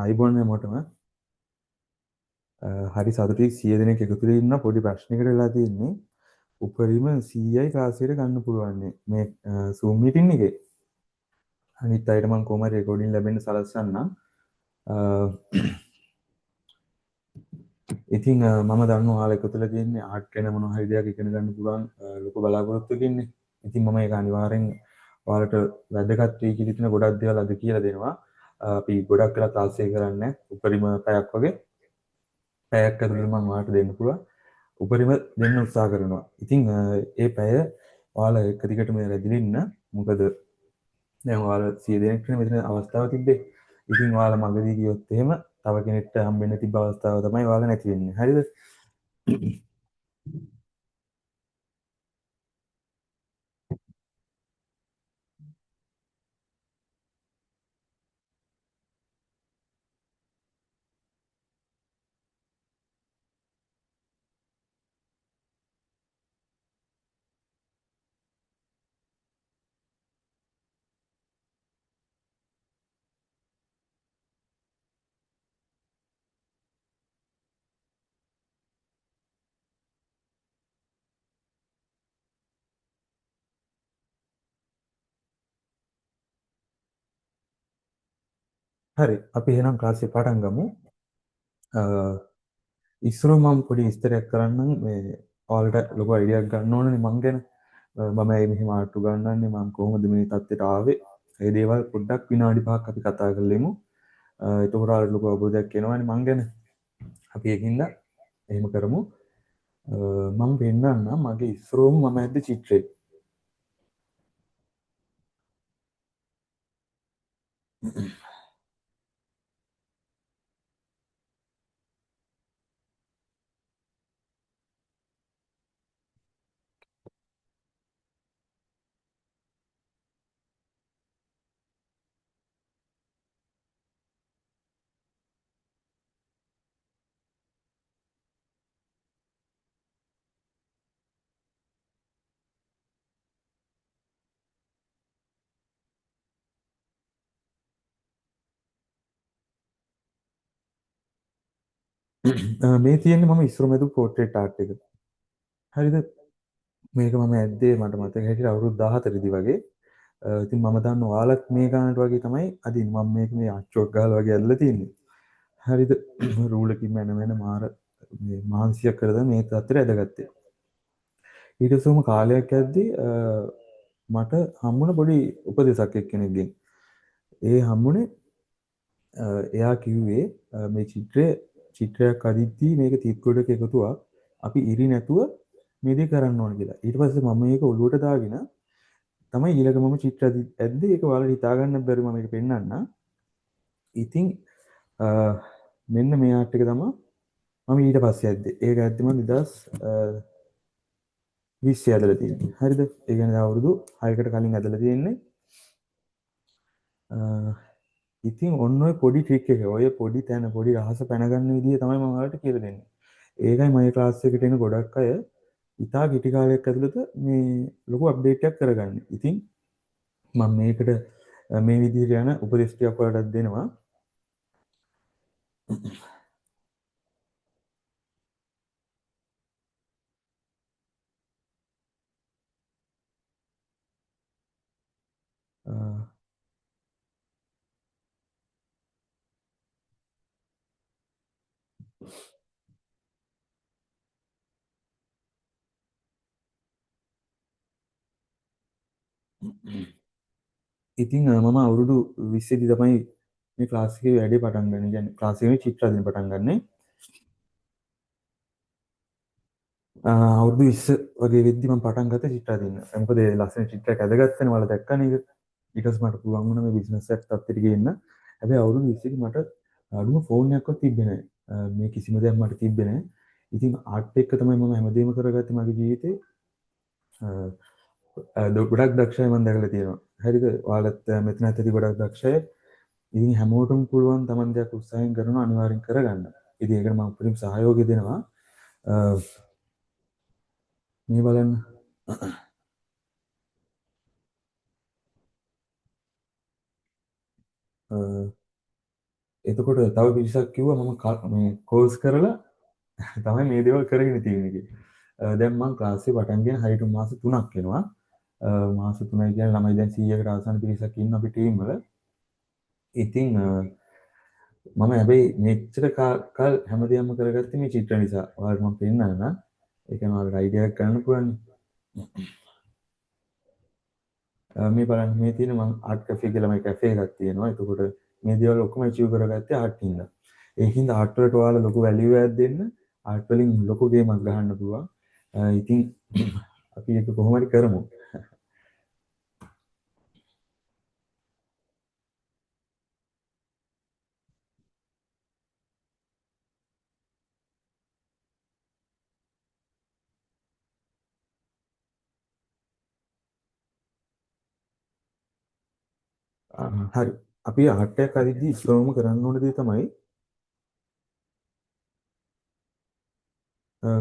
අයිබෝන් හැමෝටම හරි සතුටින් 100 දෙනෙක් එකතු වෙලා ඉන්න පොඩි ප්‍රශ්නයකට වෙලා තියෙන්නේ. උපරිම 100යි ක්ලාස් එකට ගන්න පුළුවන් මේ Zoom meeting එකේ. අනිත් අයට මම කොහොම හරි රෙකෝඩින් ලැබෙන්න සලස්වන්නම්. ඉතින් මම දන්නවා ඔයාලා එකතු වෙලා තියෙන්නේ ආර්ට් ගැන මොන හරි දෙයක් ඉගෙන ගන්න පුළුවන් ලොකු බලාපොරොත්තුවකින් ඉන්නේ. ඉතින් මම ඒක අනිවාර්යෙන් ඔයාලට වැදගත් වෙයි කියලා හිතන ගොඩක් දේවල් අද කියලා දෙනවා. අපි ගොඩක් වෙලා ක්ලාස් එක කරන්නේ උපරිම පැයක් වගේ. පැයක් ඇතුළත මම ඔයාලට දෙන්න පුළුවන්. උපරිම දෙන්න උත්සාහ කරනවා. ඉතින් ඒ පැය ඔයාලා එක දිගටම රැඳිලා ඉන්න. මොකද දැන් ඔයාලා 100 දෙනෙක්ට මෙතන අවස්ථාව තිබ්බේ. ඉතින් ඔයාලා මගදී ගියොත් එහෙම තව කෙනෙක්ට හම්බෙන්න තිබ්බ අවස්ථාව තමයි ඔයාලා නැති වෙන්නේ. හරිද? හරි. අපි එහෙනම් ක්ලාස් එක පටන් ගමු. ඉස්සරෝ මම පොඩි විස්තරයක් කරන්නම් මේ ඔයාලට ලොකු අයිඩියාවක් ගන්න ඕනනේ මං ගැන. මම ඇයි මෙහෙම ආට්ටු ගන්නන්නේ මම කොහොමද මේ තත්ත්වයට ආවේ? ඒ දේවල් පොඩ්ඩක් විනාඩි 5ක් අපි කතා කරලෙමු. එතකොට ඔයාලට ලොකු අවබෝධයක් එනවනේ මං ගැන. අපි ඒකින්ද එහෙම කරමු. මම පෙන්නන්නම් මගේ ඉස්සරෝම මම ඇද්ද චිත්‍රේ. මේ තියෙන්නේ මම ඉස්සරෝ මැදු පෝට්‍රේට් ආර්ට් එක. හරිද? මේක මම ඇද්දේ මට මතක හැටියට අවුරුදු 14 දී වගේ. ඉතින් මම දන්නවා ඔයාලත් මේ ගානට වගේ තමයි අදින් මම මේක මේ අච්චුවක් ගහලා වගේ ඇදලා තියෙන්නේ. හරිද? රූලකින් මැන මාර මේ මාංශයක් කරලා මේ තත්ත්වයට ඇදගත්තේ. ඊට පස්සේම කාලයක් යද්දී මට හම්බුණ පොඩි උපදේශක් එක්කෙනෙක්ගෙන්. ඒ හම්බුනේ එයා කිව්වේ මේ චිත්‍රයක් අදිද්දී මේක තිත්කොඩක එකතුවක් අපි ඉරි නැතුව මේ දේ කරන්න ඕන කියලා. ඊට පස්සේ මම මේක ඔලුවට දාගෙන තමයි ඊළඟ මම චිත්‍ර ඇද්දේ ඒක ඔයාලට හිතා ගන්න බැරි මම මේක පෙන්නන්න. ඉතින් අ, මෙන්න මේ ආර්ට් එක තමයි මම ඊට පස්සේ ඇද්දේ. ඒක ඇද්දේ මම 2020 ඇදලා තියෙන්නේ. හරිද? ඒ කියන්නේ අවුරුදු 6කට කලින් ඇදලා තියෙන්නේ. අ, ඉතින් ඔන්න ඔය පොඩි ට්‍රික් එක ඔය පොඩි තැන පොඩි රහස පැනගන්න විදිහ තමයි මම ඔයාලට කියලා දෙන්නේ. ඒකයි මගේ ක්ලාස් එකට එන ගොඩක් අය ඉතා කෙටි කාලයක් ඇතුළත මේ ලොකු අප්ඩේට් එකක් කරගන්නේ. ඉතින් මම මේකට මේ විදිහට යන උපදෙස් ටිකක් ඔයාලටත් දෙනවා. අ, ඉතින් මම අවුරුදු 20 දී තමයි මේ ක්ලාස් එකේ වැඩේ පටන් ගන්න. කියන්නේ ක්ලාස් එකේ චිත්‍ර අදින්න පටන් ගන්නෙ. අවුරුදු 20 වගේ වෙද්දි මම පටන් ගත්තා චිත්‍ර අදින්න. මොකද ඒ ලස්සන චිත්‍රයක් ඇදගත්තනේ ඔයාලා දැක්කනේ ඒක. ඊට පස්සේ මට පුළුවන් වුණා මේ බිස්නස් එකක් තත්ත්වයට ගේන්න. හැබැයි අවුරුදු 20 දී මට අඩුම ෆෝන් එකක්වත් තිබ්බේ නැහැ. මේ කිසිම දෙයක් මට තිබ්බේ නැහැ. ඉතින් ආර්ට් එක තමයි මම හැමදේම කරගත්තේ මගේ ජීවිතේ. ගොඩක් දක්ෂයි මම දැකලා තියෙනවා. හරිද? ඔයාලත් මෙතන ඇත්තටි ගොඩක් දක්ෂයි. ඉතින් හැමෝටම පුළුවන් Taman දෙයක් උත්සාහයෙන් කරනවා අනිවාර්යෙන් කරගන්න. ඉතින් ඒකට මම උපරිම සහයෝගය දෙනවා. අ, මේ බලන්න. අ, එතකොට තව පිරිසක් කිව්වා මම මේ කෝස් කරලා තමයි මේ දේවල් කරගෙන තියෙන්නේ කියලා. දැන් මම ක්ලාස් එක පටන් ගෙන හරියට මාස 3ක් වෙනවා. මාස 3යි කියන්නේ ළමයි දැන් 100කට ආසන්න පිරිසක් ඉන්න අපේ ටීම් වල. ඉතින් මම හැබැයි මෙච්චර කල් හැමදේම කරගත්තේ මේ චිත්‍ර නිසා. ඔයාලට මම පෙන්නන්න. ඒක ඔයාලට අයිඩියා එකක් ගන්න පුළුවන්. මේ බලන්න මේ තියෙන මම ආර්ට් කැෆේ කියලා මගේ කැෆේ එකක් තියෙනවා. එතකොට මේ දේවල් ඔක්කොම අචීව් කරගත්තේ ආර්ට් හින්දා. ඒකින්ද ආර්ට් වලට ඔයාලා ලොකු වැලියු එකක් දෙන්න. ආර්ට් වලින් ලොකු ගේමක් ගහන්න පුළුවන්. ඉතින් අපි ඒක කොහොම හරි කරමු. හරි. අපි ආර්ට් එකක් අදිද්දි ඉස්සරවම කරන්න ඕන දේ තමයි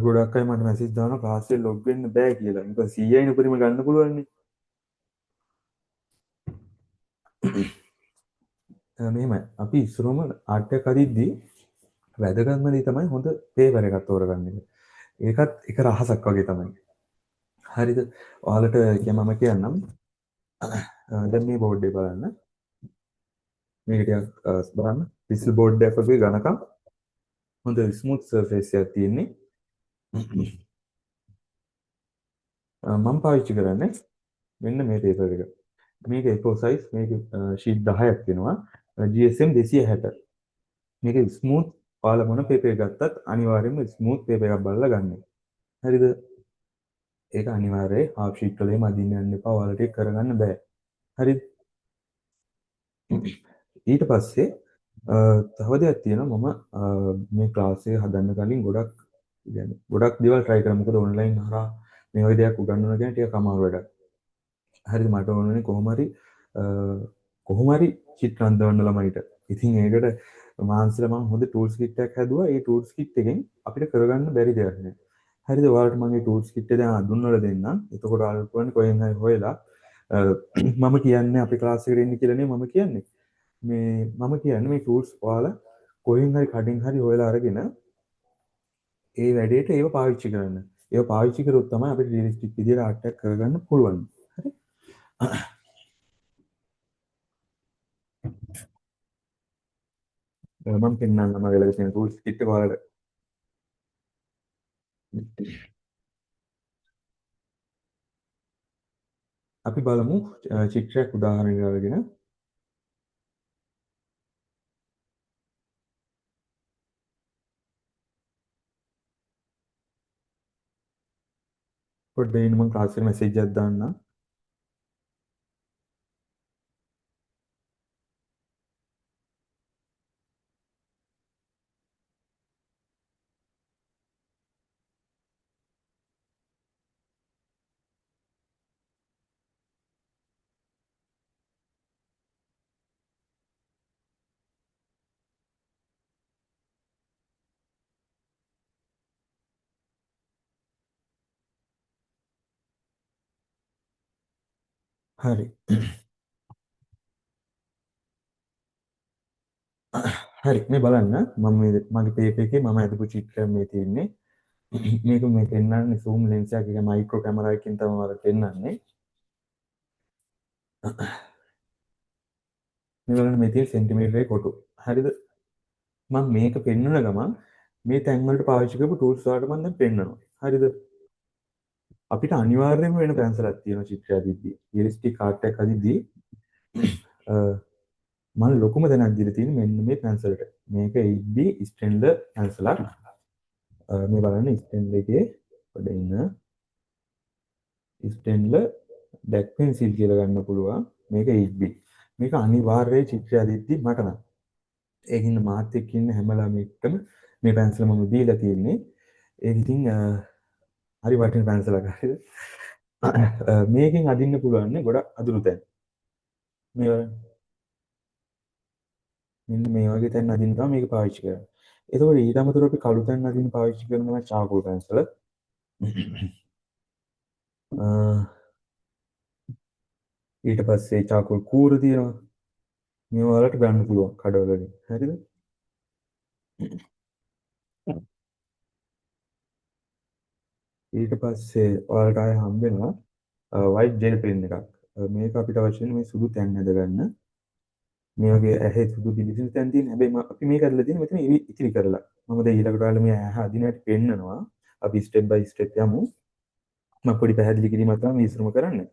ගොඩක් අය මට මැසේජ් දානවා ක්ලාස් එකේ ලොග් වෙන්න බෑ කියලා. මොකද 100යින් උපරිම ගන්න පුළුවන් නේ. මෙහෙමයි. අපි ඉස්සරවම ආර්ට් එකක් අදිද්දි වැදගත්ම දේ තමයි හොඳ පේපර් එකක් තෝරගන්න එක. ඒකත් එක රහසක් වගේ තමයි. හරිද? ඔයාලට මම කියන්නම්. දැන් මේ බෝඩ් එක බලන්න. මේක ටිකක් බලන්න. පිස්ල් බෝඩ් එකක් වගේ ඝනකම් හොඳ ස්මූත් සර්ෆේස් එකක් තියෙන්නේ. මම පාවිච්චි කරන්නේ මෙන්න මේ පේපර් එක. මේක A4 size මේක ෂීට් 10ක් වෙනවා. GSM 260. මේක ස්මූත් ඔයාලා මොන පේපර් එක ගත්තත් අනිවාර්යයෙන්ම ස්මූත් පේපර් එකක් බලලා ගන්න. හරිද? ඒක අනිවාර්යයි. හාෆ් ෂීට් වල එහෙම අදින්න යන්න එපා. ඔයාලට ඒක කරගන්න බෑ. හරිද? ඊට පස්සේ තව දෙයක් තියෙනවා මම මේ ක්ලාස් එක හදන්න කලින් ගොඩක් කියන්නේ ගොඩක් දේවල් try කරා. මොකද ඔන්ලයින් හරහා මේ වගේ දෙයක් උගන්වනවා කියන්නේ ටිකක් අමාරු වැඩක්. හරිද? මට ඕනේ කොහොම හරි චිත්‍ර අඳවන්න ළමයිට. ඉතින් ඒකට මාන්සිලා මම හොඳ ටූල්ස් කිට් එකක් හැදුවා. ඒ ටූල්ස් කිට් එකෙන් අපිට කරගන්න බැරි දෙයක් නෑ. හරිද? ඔයාලට මම මේ ටූල්ස් කිට් එක දැන් අඳුන්වලා දෙන්නම්. එතකොට ඔයාලට පුළුවන් කොහෙන් හරි හොයලා මම කියන්නේ අපි ක්ලාස් එකට එන්න කියලා නේ මම කියන්නේ. මේ මම කියන්නේ මේ ටූල්ස් ඔයාලා කොහෙන් හරි කඩෙන් හරි හොයලා අරගෙන ඒ වැඩේට ඒව පාවිච්චි කරන්න. ඒව පාවිච්චි කරොත් තමයි අපිට රියලිස්ටික් විදියට ආර්ට් එකක් කරගන්න පුළුවන්. හරි? මම පෙන්නන්නම් මගේ ළඟ තියෙන ටූල්ස් කිට් එක ඔයාලට. අපි බලමු චිත්‍රයක් උදාහරණයක් අරගෙන පොඩ්ඩක් ඉන්න මම ක්ලාස් එකට මැසේජ් එකක් දාන්නම්. හරි. හරි මේ බලන්න මම මගේ පේපර් එකේ මම අදපු චිත්‍රය මේ තියෙන්නේ. මේක මේ පෙන්වන්නේ zoom lens එකක මයික්‍රෝ කැමරා එකකින් තමයි මම පෙන්වන්නේ. මේ බලන්න මේ තියෙන සෙන්ටිමීටරේ කොටු. හරිද? මම මේක පෙන්වන ගමන් මේ තැන් වලට පාවිච්චි කරපු ටූල්ස් වලට මම දැන් පෙන්වනවා. හරිද? අපිට අනිවාර්යයෙන්ම වෙන පැන්සලක් තියෙනවා චිත්‍රය අදිද්දී. රියලිස්ටික් ආර්ට් එකක් අදිද්දී මම ලොකුම දැනක් දීලා තියෙන්නේ මෙන්න මේ පැන්සලට. මේක 8B ස්ටෙන්ලර් පැන්සලක්. මේ බලන්න ස්ටෙන්ලර් එකේ පොඩ ඉන්න ස්ටෙන්ලර් ඩැක් පෙන්සිල් කියලා ගන්න පුළුවන්. මේක 8B. මේක අනිවාර්යයි චිත්‍රය අදිද්දී මට නම්. ඒකින්න මාත් එක්ක ඉන්න හැම ළමයෙක්ටම මේ පැන්සල මම දීලා තියෙන්නේ. ඒක ඉතින් හරි වටින පැන්සලක් හරිද? මේකෙන් අදින්න පුළුවන් නේ ගොඩක් අදුරු තැන්. මේ මෙන්න මේ වගේ තැන් අදින්න තමයි මේක පාවිච්චි කරන්නේ. එතකොට ඊට අමතරව අපි කළු තැන් අදින්න පාවිච්චි කරනවා චාකෝල් පැන්සල. ඊට පස්සේ චාකෝල් කූර තියෙනවා. මේ වලට ගන්න පුළුවන් කඩවලින්. හරිද? ඊට පස්සේ ඔයාලට ආයෙ හම්බ වෙනවා වයිට් ජෙල් පෙන් එකක්. මේක අපිට අවශ්‍ය වෙන මේ සුදු තැන් ඇදගන්න. මේ වගේ ඇහි සුදු පිළිසිදු තැන් තියෙන. හැබැයි අපි මේක අදලා තියෙන්නේ මෙතන ඉතිරි කරලා. මම දැන් ඊළඟට ඔයාලා මේ ඇහ අදිනට පෙන්නනවා. අපි ස්ටෙප් බයි ස්ටෙප් යමු. මම පොඩි පැහැදිලි කිරීමක් තමයි මේ ඉස්සරම කරන්නේ.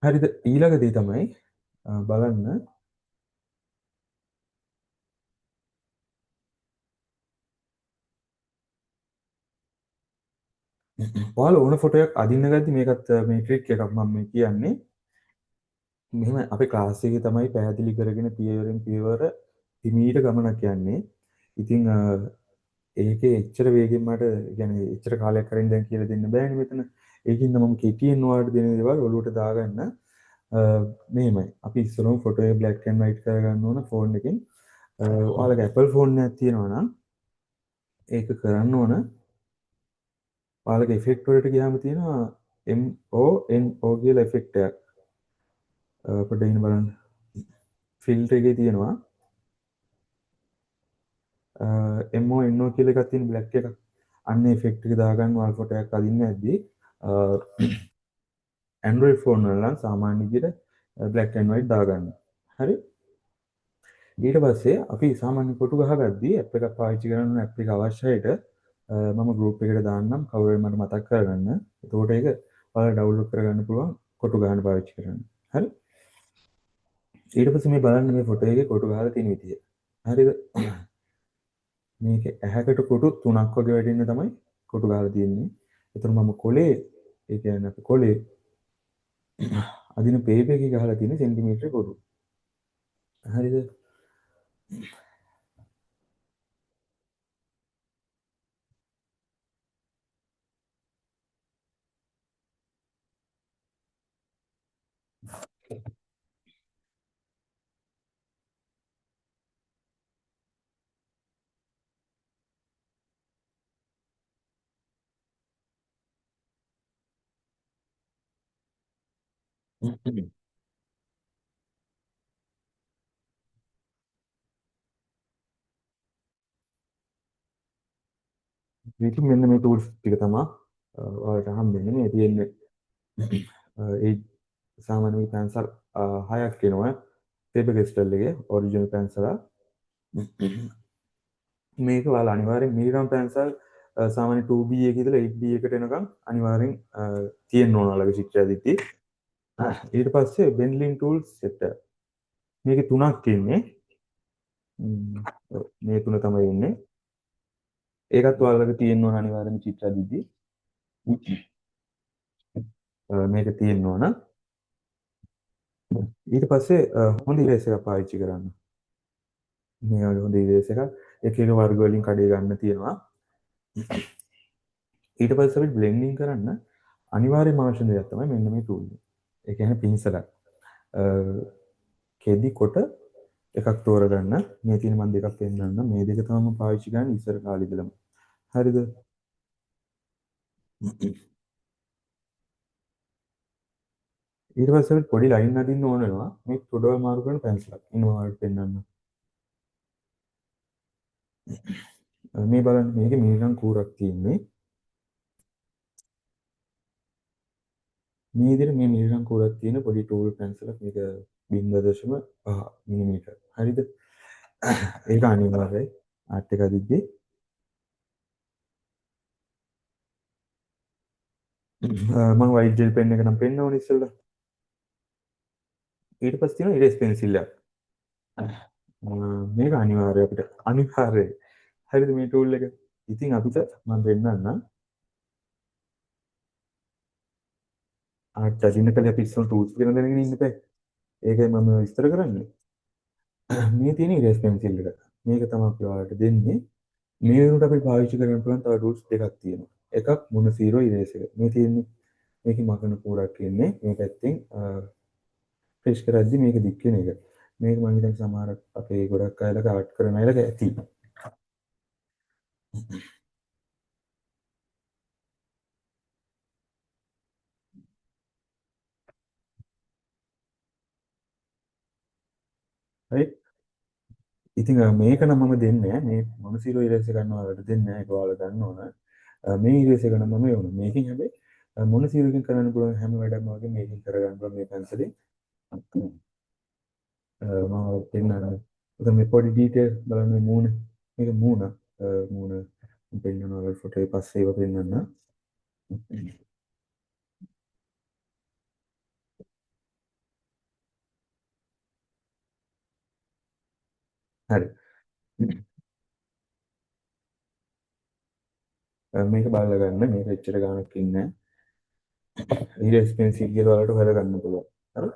හරිද? ඊළඟ දේ තමයි බලන්න ඔයාලා ඕන ෆොටෝ එකක් අදින්න ගද්දි මේකත් මේ ට්‍රික් එකක් මම මේ කියන්නේ. මෙහෙම අපේ ක්ලාස් එකේ තමයි පැහැදිලි කරගෙන පියවරෙන් පියවර හිමීට ගමනක් යන්නේ. ඉතින් ඒකේ එච්චර වේගෙන් මට يعني එච්චර කාලයක් කරන් දැන් කියලා දෙන්න බෑනේ මෙතන. ඒකින්ද මම කෙටියෙන් ඔයාලට දෙන දේවල් ඔලුවට දාගන්න. මෙහෙමයි. අපි ඉස්සරහම ෆොටෝ එක black and white කරගන්න ඕන ෆෝන් එකෙන්. ඔයාලගේ Apple ෆෝන් එකක් තියෙනවා නම් ඒක කරන්න ඕන. ඔයාලගේ ඉෆෙක්ට් වලට ගියාම තියෙනවා MONO කියලා ඉෆෙක්ට් එකක්. පොඩ්ඩක් ඉන්න බලන්න. ෆිල්ටර් එකේ තියෙනවා MONO කියලා එකක් තියෙන බ්ලැක් එකක්. අන්න ඉෆෙක්ට් එක දාගන්න ඔයාලා ෆොටෝ එකක් අදින්න ඇද්දි Android ෆෝන් වල නම් සාමාන්‍ය විදිහට black and white දාගන්න. හරි? ඊට පස්සේ අපි සාමාන්‍ය කොටු ගහගද්දී ඇප් එකක් පාවිච්චි කරන්න ඇප් එක අවශ්‍යයිට මම ගෲප් එකට දාන්නම් කවුරු හරි මට මතක් කරගන්න. එතකොට ඒක ඔයාලා ඩවුන්ලෝඩ් කරගන්න පුළුවන් කොටු ගහන්න පාවිච්චි කරන්න. හරි? ඊට පස්සේ මේ බලන්න මේ ෆොටෝ එකේ කොටු ගහලා තියෙන විදිය. හරිද? මේක ඇහැකට කොටු 3ක් වගේ වැටෙන්න තමයි කොටු ගහලා තියෙන්නේ. එතන මම කොලේ ඒ කියන්නේ අපි කොලේ අදින පේපර් එකේ ගහලා තියෙන සෙන්ටිමීටර කොටු. හරිද? ඉතින් මෙන්න මේ ටූල්ස් ටික තමයි ඔයාලට හම්බෙන්නේ මේ තියෙන්නේ. ඒ සාමාන්‍ය පැන්සල් 6ක් එනවා පේපර් ක්‍රිස්ටල් එකේ ඔරිජිනල් පැන්සල. මේක ඔයාලා අනිවාර්යෙන් මිලිග්‍රෑම් පැන්සල් සාමාන්‍ය 2B එකේ ඉඳලා 8B එකට එනකම් අනිවාර්යෙන් තියෙන්න ඕන ඔයාලගේ චිත්‍රය දිටි. ඊට පස්සේ බෙන්ලින් ටූල්ස් සෙට් එක. මේකේ තුනක් ඉන්නේ. මේ තුන තමයි ඉන්නේ. ඒකත් ඔයාලගේ තියෙන්න ඕන අනිවාර්යෙන් චිත්‍රය දිටි. මේක තියෙනවා නම් ඊට පස්සේ හොඳ ඉරේස් එකක් පාවිච්චි කරන්න. මේ වගේ හොඳ ඉරේස් එකක් එක එක වර්ග වලින් කඩේ ගන්න තියෙනවා. ඊට පස්සේ අපි බ්ලෙන්ඩින් කරන්න අනිවාර්යයෙන්ම අවශ්‍ය දෙයක් තමයි මෙන්න මේ ටූල් එක. ඒ කියන්නේ පින්සලක්. කෙදි කොට එකක් තෝරගන්න. මේ තියෙන මම දෙකක් පෙන්නන්න. මේ දෙක තමයි මම පාවිච්චි කරන්නේ ඉස්සර කාලේ ඉඳලම. හරිද? ඊට පස්සේ පොඩි ලයින් අදින්න ඕන වෙනවා. මේ තොඩවල් මාරු කරන පැන්සලක්. ඉන්නවා ඔයාලට පෙන්නන්න. මේ බලන්න මේකේ මිනිරම් කූරක් තියෙන්නේ. මේ විදිහට මේ මිලිරම් කෝලක් තියෙන පොඩි ටූල් පැන්සලක් මේක 0.5 මිලිමීටර්. හරිද? ඒක අනිවාර්යයි. ආර්ට් එක අදිද්දී මම වයිට් ජෙල් පෙන් එක නම් පෙන්න ඕනේ ඉස්සෙල්ලා. ඊට පස්සේ තියෙනවා ඉරේස් පෙන්සිල් එකක්. මේක අනිවාර්යයි අපිට. අනිවාර්යයි. හරිද මේ ටූල් එක? ඉතින් අපිට මම පෙන්නන්නම්. ආර්ට් අදින්න කලින් අපි ඉස්සෙල්ලා ටූල්ස් ගැන දැනගෙන ඉන්න බෑ. ඒකයි මම විස්තර කරන්නේ. මේ තියෙන ඉරේස් පෙන්සිල් එක. මේක තමයි අපි ඔයාලට දෙන්නේ. මේ වෙනුවට අපි පාවිච්චි කරන්න පුළුවන් තව ටූල්ස් දෙකක් තියෙනවා. එකක් මොන සීරෝ ඉරේස් එක. මේ තියෙන්නේ මේකේ මකන කෝරක් ඉන්නේ. මේ පැත්තෙන් ෆ්‍රෙෂ් කරද්දි මේක දික් වෙන එක. මේක මම හිතන්නේ සමහර අපේ ගොඩක් අයලා ආර්ට් කරන අයලා ඇති. හරි. ඉතින් මේක නම් මම දෙන්නේ නැහැ. මේ මොන සීරෝ ඉරේස් එක ගන්නවා වලට දෙන්නේ නැහැ. ඒක ඔයාලා ගන්න ඕන. මේ ඉරේස් එක නම් මම යවනවා. මේකෙන් හැබැයි මොන සීරෝකින් කරන්න පුළුවන් හැම වැඩක්ම වගේ මේකෙන් කරගන්න පුළුවන් මේ පැන්සලෙන්. මම පෙන්නන්න. එතන මේ පොඩි ඩීටේල් බලන්න මේ මූණ. මේක මූණ. මූණ පෙන්නනවා වල ෆොටෝ එක පස්සේ ඒව පෙන්නන්න. හරි. මේක බලලා ගන්න. මේක එච්චර ගාණක් ඉන්නේ නැහැ. ඊට එක්ස්පෙන්සිව් කියලා වලට හොයලා ගන්න පුළුවන්. හරි.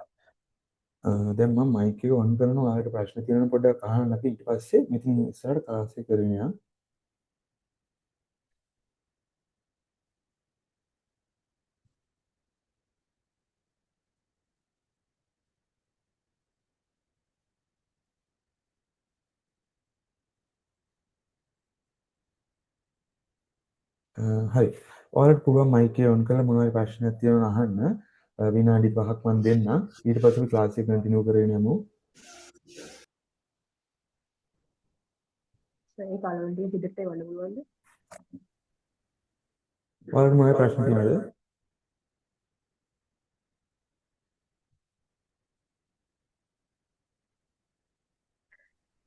දැන් මම මයික් එක ඔන් කරනවා. ඔයාලට ප්‍රශ්න තියෙනවා පොඩ්ඩක් අහන්න. අපි ඊට පස්සේ මෙතන ඉස්සරහට ක්ලාස් එක කරගෙන යනවා. හරි. ඔයාලට පුළුවන් මයික් එක ඔන් කරලා මොනවයි ප්‍රශ්නයක් තියෙනවා නම් අහන්න. විනාඩි 5ක් මම දෙන්නම්. ඊට පස්සේ අපි ක්ලාස් එක කන්ටිනියු කරගෙන යමු. ඒ පළවෙනි ටික පිටට එවන්න පුළුවන්ද? ඔයාලට මොනවයි ප්‍රශ්න තියෙනවද?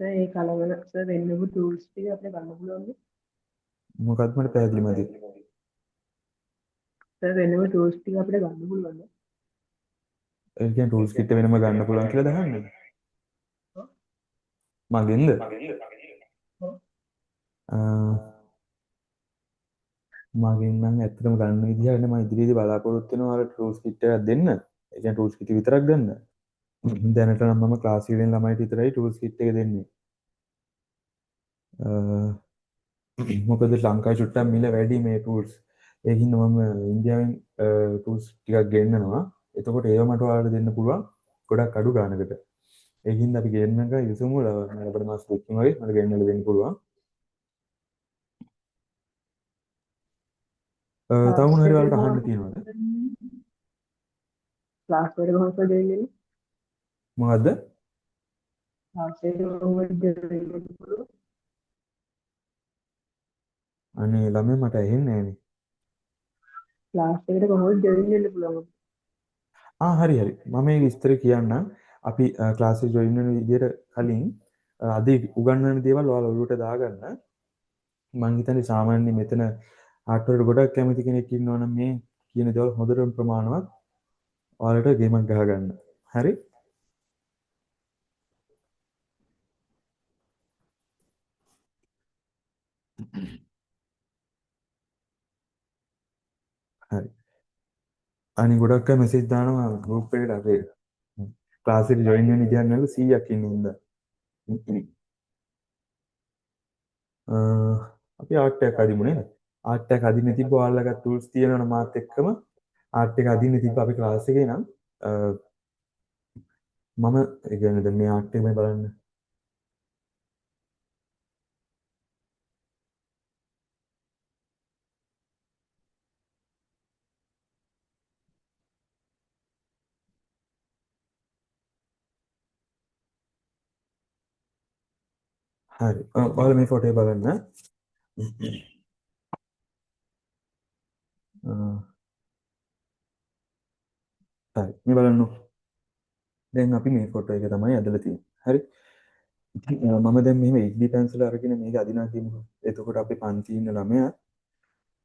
ඒ කලවල වෙන්නපු ටූල්ස් ටික අපිට ගන්න පුළුවන්ද? මොකක්ද මට පැහැදිලි මදි. වෙන්නපු ටූල්ස් ටික අපිට ගන්න පුළුවන්ද? ඒ කියන්නේ ටූල්ස් කිට් වෙනම ගන්න පුළුවන් කියලා දහන්නේ. මගෙන්ද? මගෙන් නම් ඇත්තටම ගන්න විදිහක් නෑ. මම ඉදිරියේදී බලාපොරොත්තු වෙනවා ඔයාලට ටූල්ස් කිට් එකක් දෙන්න. ඒ කියන්නේ ටූල්ස් කිට් විතරක් ගන්න. දැනට නම් මම ක්ලාස් එකේ ඉන්න ළමයිට විතරයි ටූල්ස් කිට් එක දෙන්නේ. මොකද ලංකාවේ චුට්ටක් මිල වැඩි මේ ටූල්ස්. ඒකින් මම ඉන්දියාවෙන් ටූල්ස් ටිකක් ගෙන්නනවා. එතකොට ඒව මට ඔයාලට දෙන්න පුළුවන් ගොඩක් අඩු ගානකට. ඒකින්ද අපි ගෙන්නක යුතුයමු අපිට මාස දෙකකින් වගේ මට ගෙන්නලා දෙන්න පුළුවන්. තව මොන හරි ඔයාලට අහන්න තියෙනවද? ක්ලාස් වලට කොහොමද ජොයින් වෙන්නේ? මොකද්ද? ක්ලාස් එකට කොහොමද ජොයින් වෙන්නේ? අනේ ළමයි මට ඇහෙන්නේ නෑනේ. ක්ලාස් එකට කොහොමද ජොයින් වෙන්න පුළුවන්? හරි හරි. මම මේ විස්තර කියන්නම්. අපි ක්ලාස් එක ජොයින් වෙන විදිහට කලින් අද උගන්වන දේවල් ඔයාලා ඔලුවට දාගන්න. මං හිතන්නේ සාමාන්‍යයෙන් මෙතන ආර්ට් වලට ගොඩක් කැමති කෙනෙක් ඉන්නවා නම් මේ කියන දේවල් හොඳටම ප්‍රමාණවත් ඔයාලට ගේමක් ගහගන්න. හරි? හරි. අනි ගොඩක් අය මෙසේජ් දානවා ගෲප් එකට අපේ ක්ලාස් එකට ජොයින් වෙන්න ඉතිහාසවල 100ක් ඉන්න හින්දා. අපි ආර්ට් එකක් අදිමු නේද? ආර්ට් එකක් අදින්න තිබ්බ ඔයාලගේ ටූල්ස් තියෙනවනේ මාත් එක්කම ආර්ට් එක අදින්න තිබ්බ අපි ක්ලාස් එකේ නම් මම ඒ කියන්නේ දැන් මේ ආර්ට් එක මේ බලන්න. හරි. ඔයාලා මේ ෆොටෝ එක බලන්න. හරි. මේ බලන්න. දැන් අපි මේ ෆොටෝ එක තමයි ඇදලා තියෙන්නේ. හරි. මම දැන් මෙහෙම HD පැන්සල අරගෙන මේක අදිනවා කියමුකෝ. එතකොට අපේ පන්තියේ ඉන්න ළමයා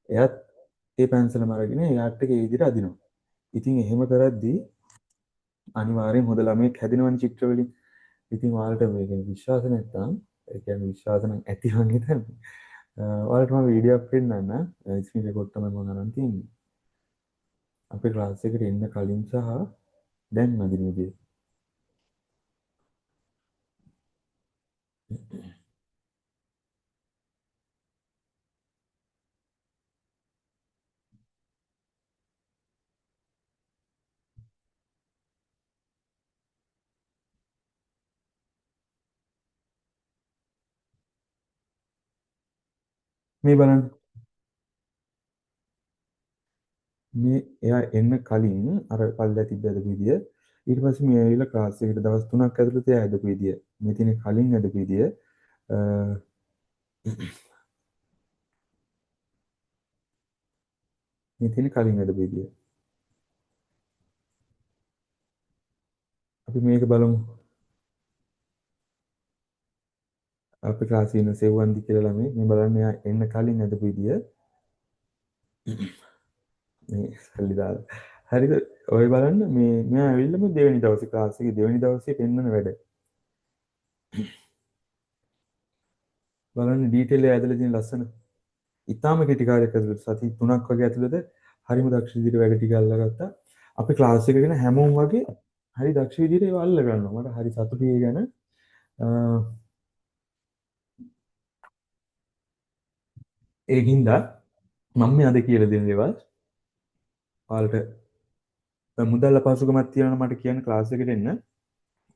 එයාත් ඒ පැන්සලම අරගෙන එයාට ඒක ඒ විදිහට අදිනවා. ඉතින් එහෙම කරද්දී අනිවාර්යෙන් හොඳ ළමයෙක් හැදෙනවනේ චිත්‍ර වලින්. ඉතින් ඔයාලට මේක විශ්වාස නැත්නම් ඒ කියන්නේ විශ්වාස නම් ඇති මං හිතන්නේ. ඔයාලට මම වීඩියෝ එකක් පෙන්නන්න. ස්ක්‍රීන් රෙකෝඩ් තමයි මම අරන් තියෙන්නේ. අපේ ක්ලාස් එකට එන්න කලින් සහ දැන් අදින විදිය. මේ බලන්න. මේ එයා එන්න කලින් අර පල්ලෙහා තිබ්බ ඇදපු විදිය ඊට පස්සේ මේ ඇවිල්ලා ක්ලාස් එකට දවස් 3ක් ඇතුළත එයා ඇදපු විදිය මේ තියෙන කලින් ඇදපු විදිය මේ තියෙන කලින් ඇදපු විදිය අපි මේක බලමු අපේ ක්ලාස් එකේ ඉන්න සෙව්වන්දි කියලා ළමයි මේ බලන්න එයා එන්න කලින් ඇදපු විදිය මේ සල්ලි දාලා හරිද ඔය බලන්න මේ මෙයා ඇවිල්ලා මේ දෙවෙනි දවසේ ක්ලාස් එකේ දෙවෙනි දවසේ පෙන්වන වැඩ බලන්න ඩීටේල් එක ඇදලා තියෙන ලස්සන ඉතාම කෙටි කාලයක් ඇතුළත සති 3ක් වගේ ඇතුළත හරිම දක්ෂ විදිහට වැඩ ටික අල්ලගත්තා. අපේ ක්ලාස් එක ගැන හැමෝම වගේ හරි දක්ෂ විදිහට ඒව අල්ල ගන්නවා. මට හරි සතුටුයි ඒ ගැන. ඒකින්ද මම මේ අද කියලා දෙන දේවල් ඔයාලට මුදල් අපහසුකමක් තියෙනවා මට කියන්න ක්ලාස් එකට එන්න.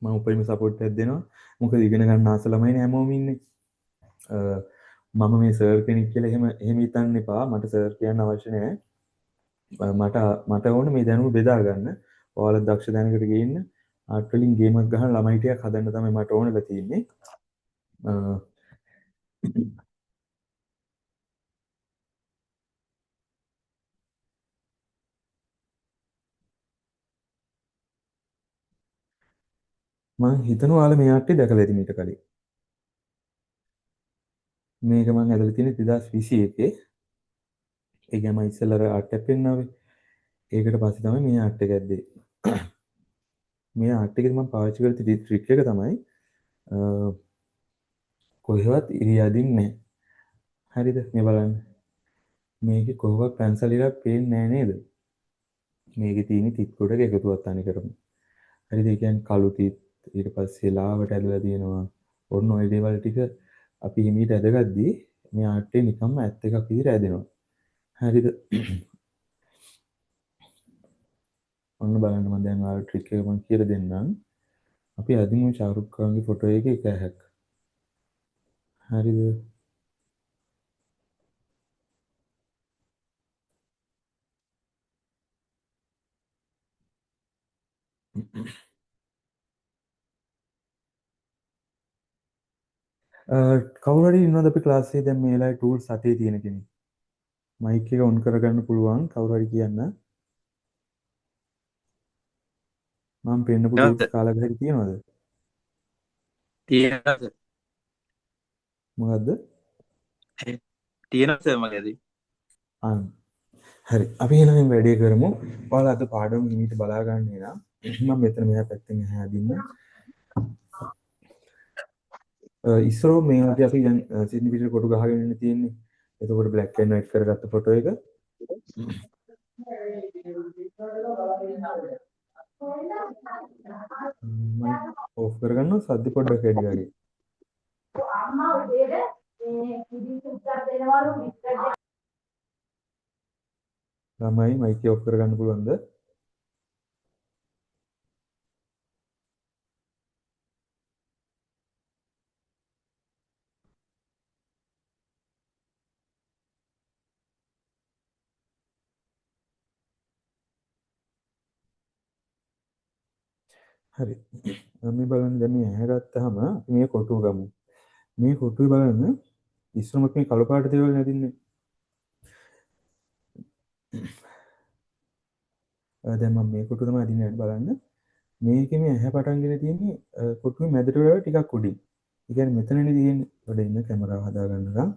මම උපරිම සපෝට් එකක් දෙනවා. මොකද ඉගෙන ගන්න ආස ළමයිනේ හැමෝම ඉන්නේ. මම මේ සර් කෙනෙක් කියලා එහෙම හිතන්න එපා. මට සර් කියන්න අවශ්‍ය නැහැ. මට ඕන මේ දැනුම බෙදා ගන්න. ඔයාලා දක්ෂ දැනකට ගේන්න. ආර්ට් වලින් ගේමක් ගහන ළමයි ටිකක් හදන්න තමයි මට ඕනලා තියෙන්නේ. මම හිතනවා ඔයාලා මේ ආර්ට් එක දැකලා ඇති මීට කලින්. මේක මම ඇදලා තියෙන්නේ 2021. ඒ කියන්නේ මම ඉස්සෙල්ලා ආර්ට් එක පෙන්නාවේ. ඒකට පස්සේ තමයි මේ ආර්ට් එක ඇද්දේ. මේ ආර්ට් එකේ මම පාවිච්චි කරලා තියෙන ට්‍රික් එක තමයි කොහෙවත් ඉරි අදින්නේ නැහැ. හරිද? මේ බලන්න. මේකේ කොහොමවත් පැන්සල් ඉරක් පේන්නේ නැහැ නේද? මේකේ තියෙන තිත් කොටක එකතුවක් තනි කරමු. හරිද? ඒ කියන්නේ කළු තිත් ඊට පස්සේ ලාවට ඇදලා තියෙනවා. ඔන්න ඔය දේවල් ටික අපි හිමීට ඇදගද්දී මේ ආර්ට් එක නිකම්ම ඇත් එකක් විදිහට ඇදෙනවා. හරිද? ඔන්න බලන්න මම දැන් ඔයාලට ට්‍රික් එක මම කියලා දෙන්නම්. අපි අදිමු ශාරුක් ખાන්ගේ ෆොටෝ එකේ එක ඇහැක්. හරිද? කවුරු හරි ඉන්නවද අපි ක්ලාස් එකේ දැන් මේ වෙලාවේ ටූල්ස් අතේ තියෙන කෙනෙක්? මයික් එක ඔන් කරගන්න පුළුවන් කවුරු හරි කියන්න. මම පෙන්නපු ටූල්ස් කාලයක් හරි තියෙනවද? තියෙනවා මොකද්ද? තියෙනවා සර් මගේදී. හරි. අපි එහෙනම් මේ වැඩේ කරමු. ඔයාලා අද පාඩම හිමීට බලා ගන්න නම් මම මෙතන මෙහා පැත්තෙන් එහා අදින්න. ඉස්සරෝ මේ වගේ අපි දැන් සිඩ්නි පිටර කොටු ගහගෙන ඉන්න තියෙන්නේ. එතකොට බ්ලැක් ඇන්ඩ් වයිට් කරගත්ත ෆොටෝ එක. මම ඕෆ් කරගන්න සද්ද පොඩ්ඩක් වැඩි වගේ. ළමයි මයික් එක ඕෆ් කරගන්න පුළුවන්ද? හරි. මේ බලන්න දැන් මේ ඇහැ ගත්තාම අපි මේ කොටුව ගමු. මේ කොටුවේ බලන්න ඉස්සරමත් මේ කළු පාට දේවල් නැදින්නේ. දැන් මම මේ කොටුව තමයි අදින්නේ බලන්න. මේකේ මේ ඇහැ පටන්ගෙන තියෙන්නේ කොටුවේ මැදට වඩා ටිකක් උඩින්. ඒ කියන්නේ මෙතනනේ තියෙන්නේ. වල ඉන්න කැමරාව හදා ගන්නකම්.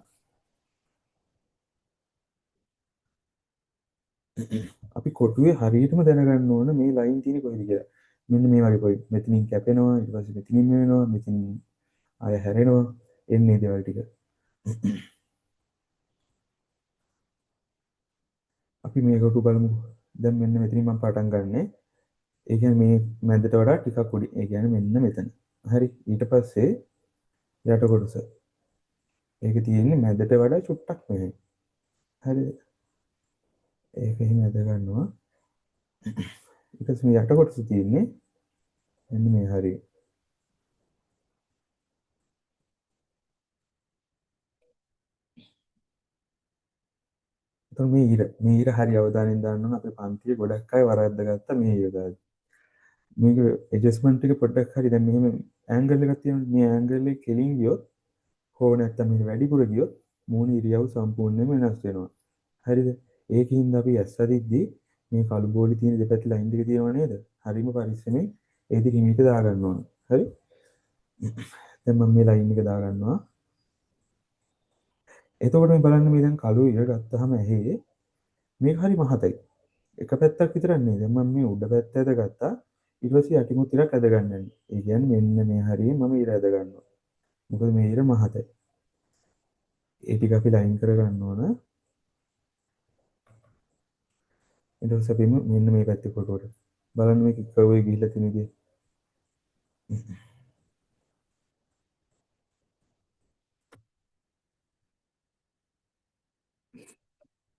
අපි කොටුවේ හරියටම දැනගන්න ඕන මේ ලයින් තියෙන්නේ කොහෙද කියලා. මෙන්න මේ වගේ පොයි. මෙතනින් කැපෙනවා, ඊට පස්සේ මෙතනින් වෙනවා, මෙතනින් ආය හැරෙනවා. එන්නේ දේවල් ටික. අපි මේ කොටුව බලමු. දැන් මෙන්න මෙතනින් මම පටන් ගන්නෙ. ඒ කියන්නේ මේ මැදට වඩා ටිකක් උඩින්. ඒ කියන්නේ මෙන්න මෙතන. හරි. ඊට පස්සේ යට කොටස. ඒක තියෙන්නේ මැදට වඩා චුට්ටක් මෙහෙම. හරිද? ඒක එහෙම ඇද ගන්නවා. ඊට පස්සේ මේ යට කොටස තියෙන්නේ මෙන්න මේ හරිය. එතකොට මේ ඊර හරි අවධානයෙන් දාන්න ඕන අපේ පන්තියේ ගොඩක් අය වරද්දගත්ත මේ ඊර දාලා. මේක ඇඩ්ජස්ට්මන්ට් එක පොඩ්ඩක් හරි දැන් මෙහෙම ඇන්ගල් එකක් තියෙනවා. මේ ඇන්ගල් එක කෙලින් ගියොත් හෝ නැත්තම් මේක වැඩිපුර ගියොත් මූණ ඉරියව් සම්පූර්ණයෙන්ම වෙනස් වෙනවා. හරිද? ඒකින්ද අපි ඇස් අදිද්දි මේ කළු බෝලේ තියෙන දෙපැත්තේ ලයින් දෙක තියෙනව නේද? හරිම පරිස්සමෙන් ඒ දෙක හිමීට දා ගන්න ඕන. හරි? දැන් මම මේ ලයින් එක දා ගන්නවා. එතකොට මේ බලන්න මේ දැන් කළු ඉර ගත්තාම ඇහි මේක හරි මහතයි. එක පැත්තක් විතරක් නෙවෙයි. දැන් මම මේ උඩ පැත්ත ඇද ගත්තා. ඊට පස්සේ යටිමුත් ඉරක් ඇද ගන්නන්නේ. ඒ කියන්නේ මෙන්න මේ හරිය මම ඉර ඇද ගන්නවා. මොකද මේ ඉර මහතයි. ඒ ටික අපි ලයින් කර ගන්න ඕන. ඊට පස්සේ අපි මෙන්න මේ පැත්තේ කොටුවට බලන්න මේක කර්ව් එක ගිහිල්ලා තියෙන විදිය.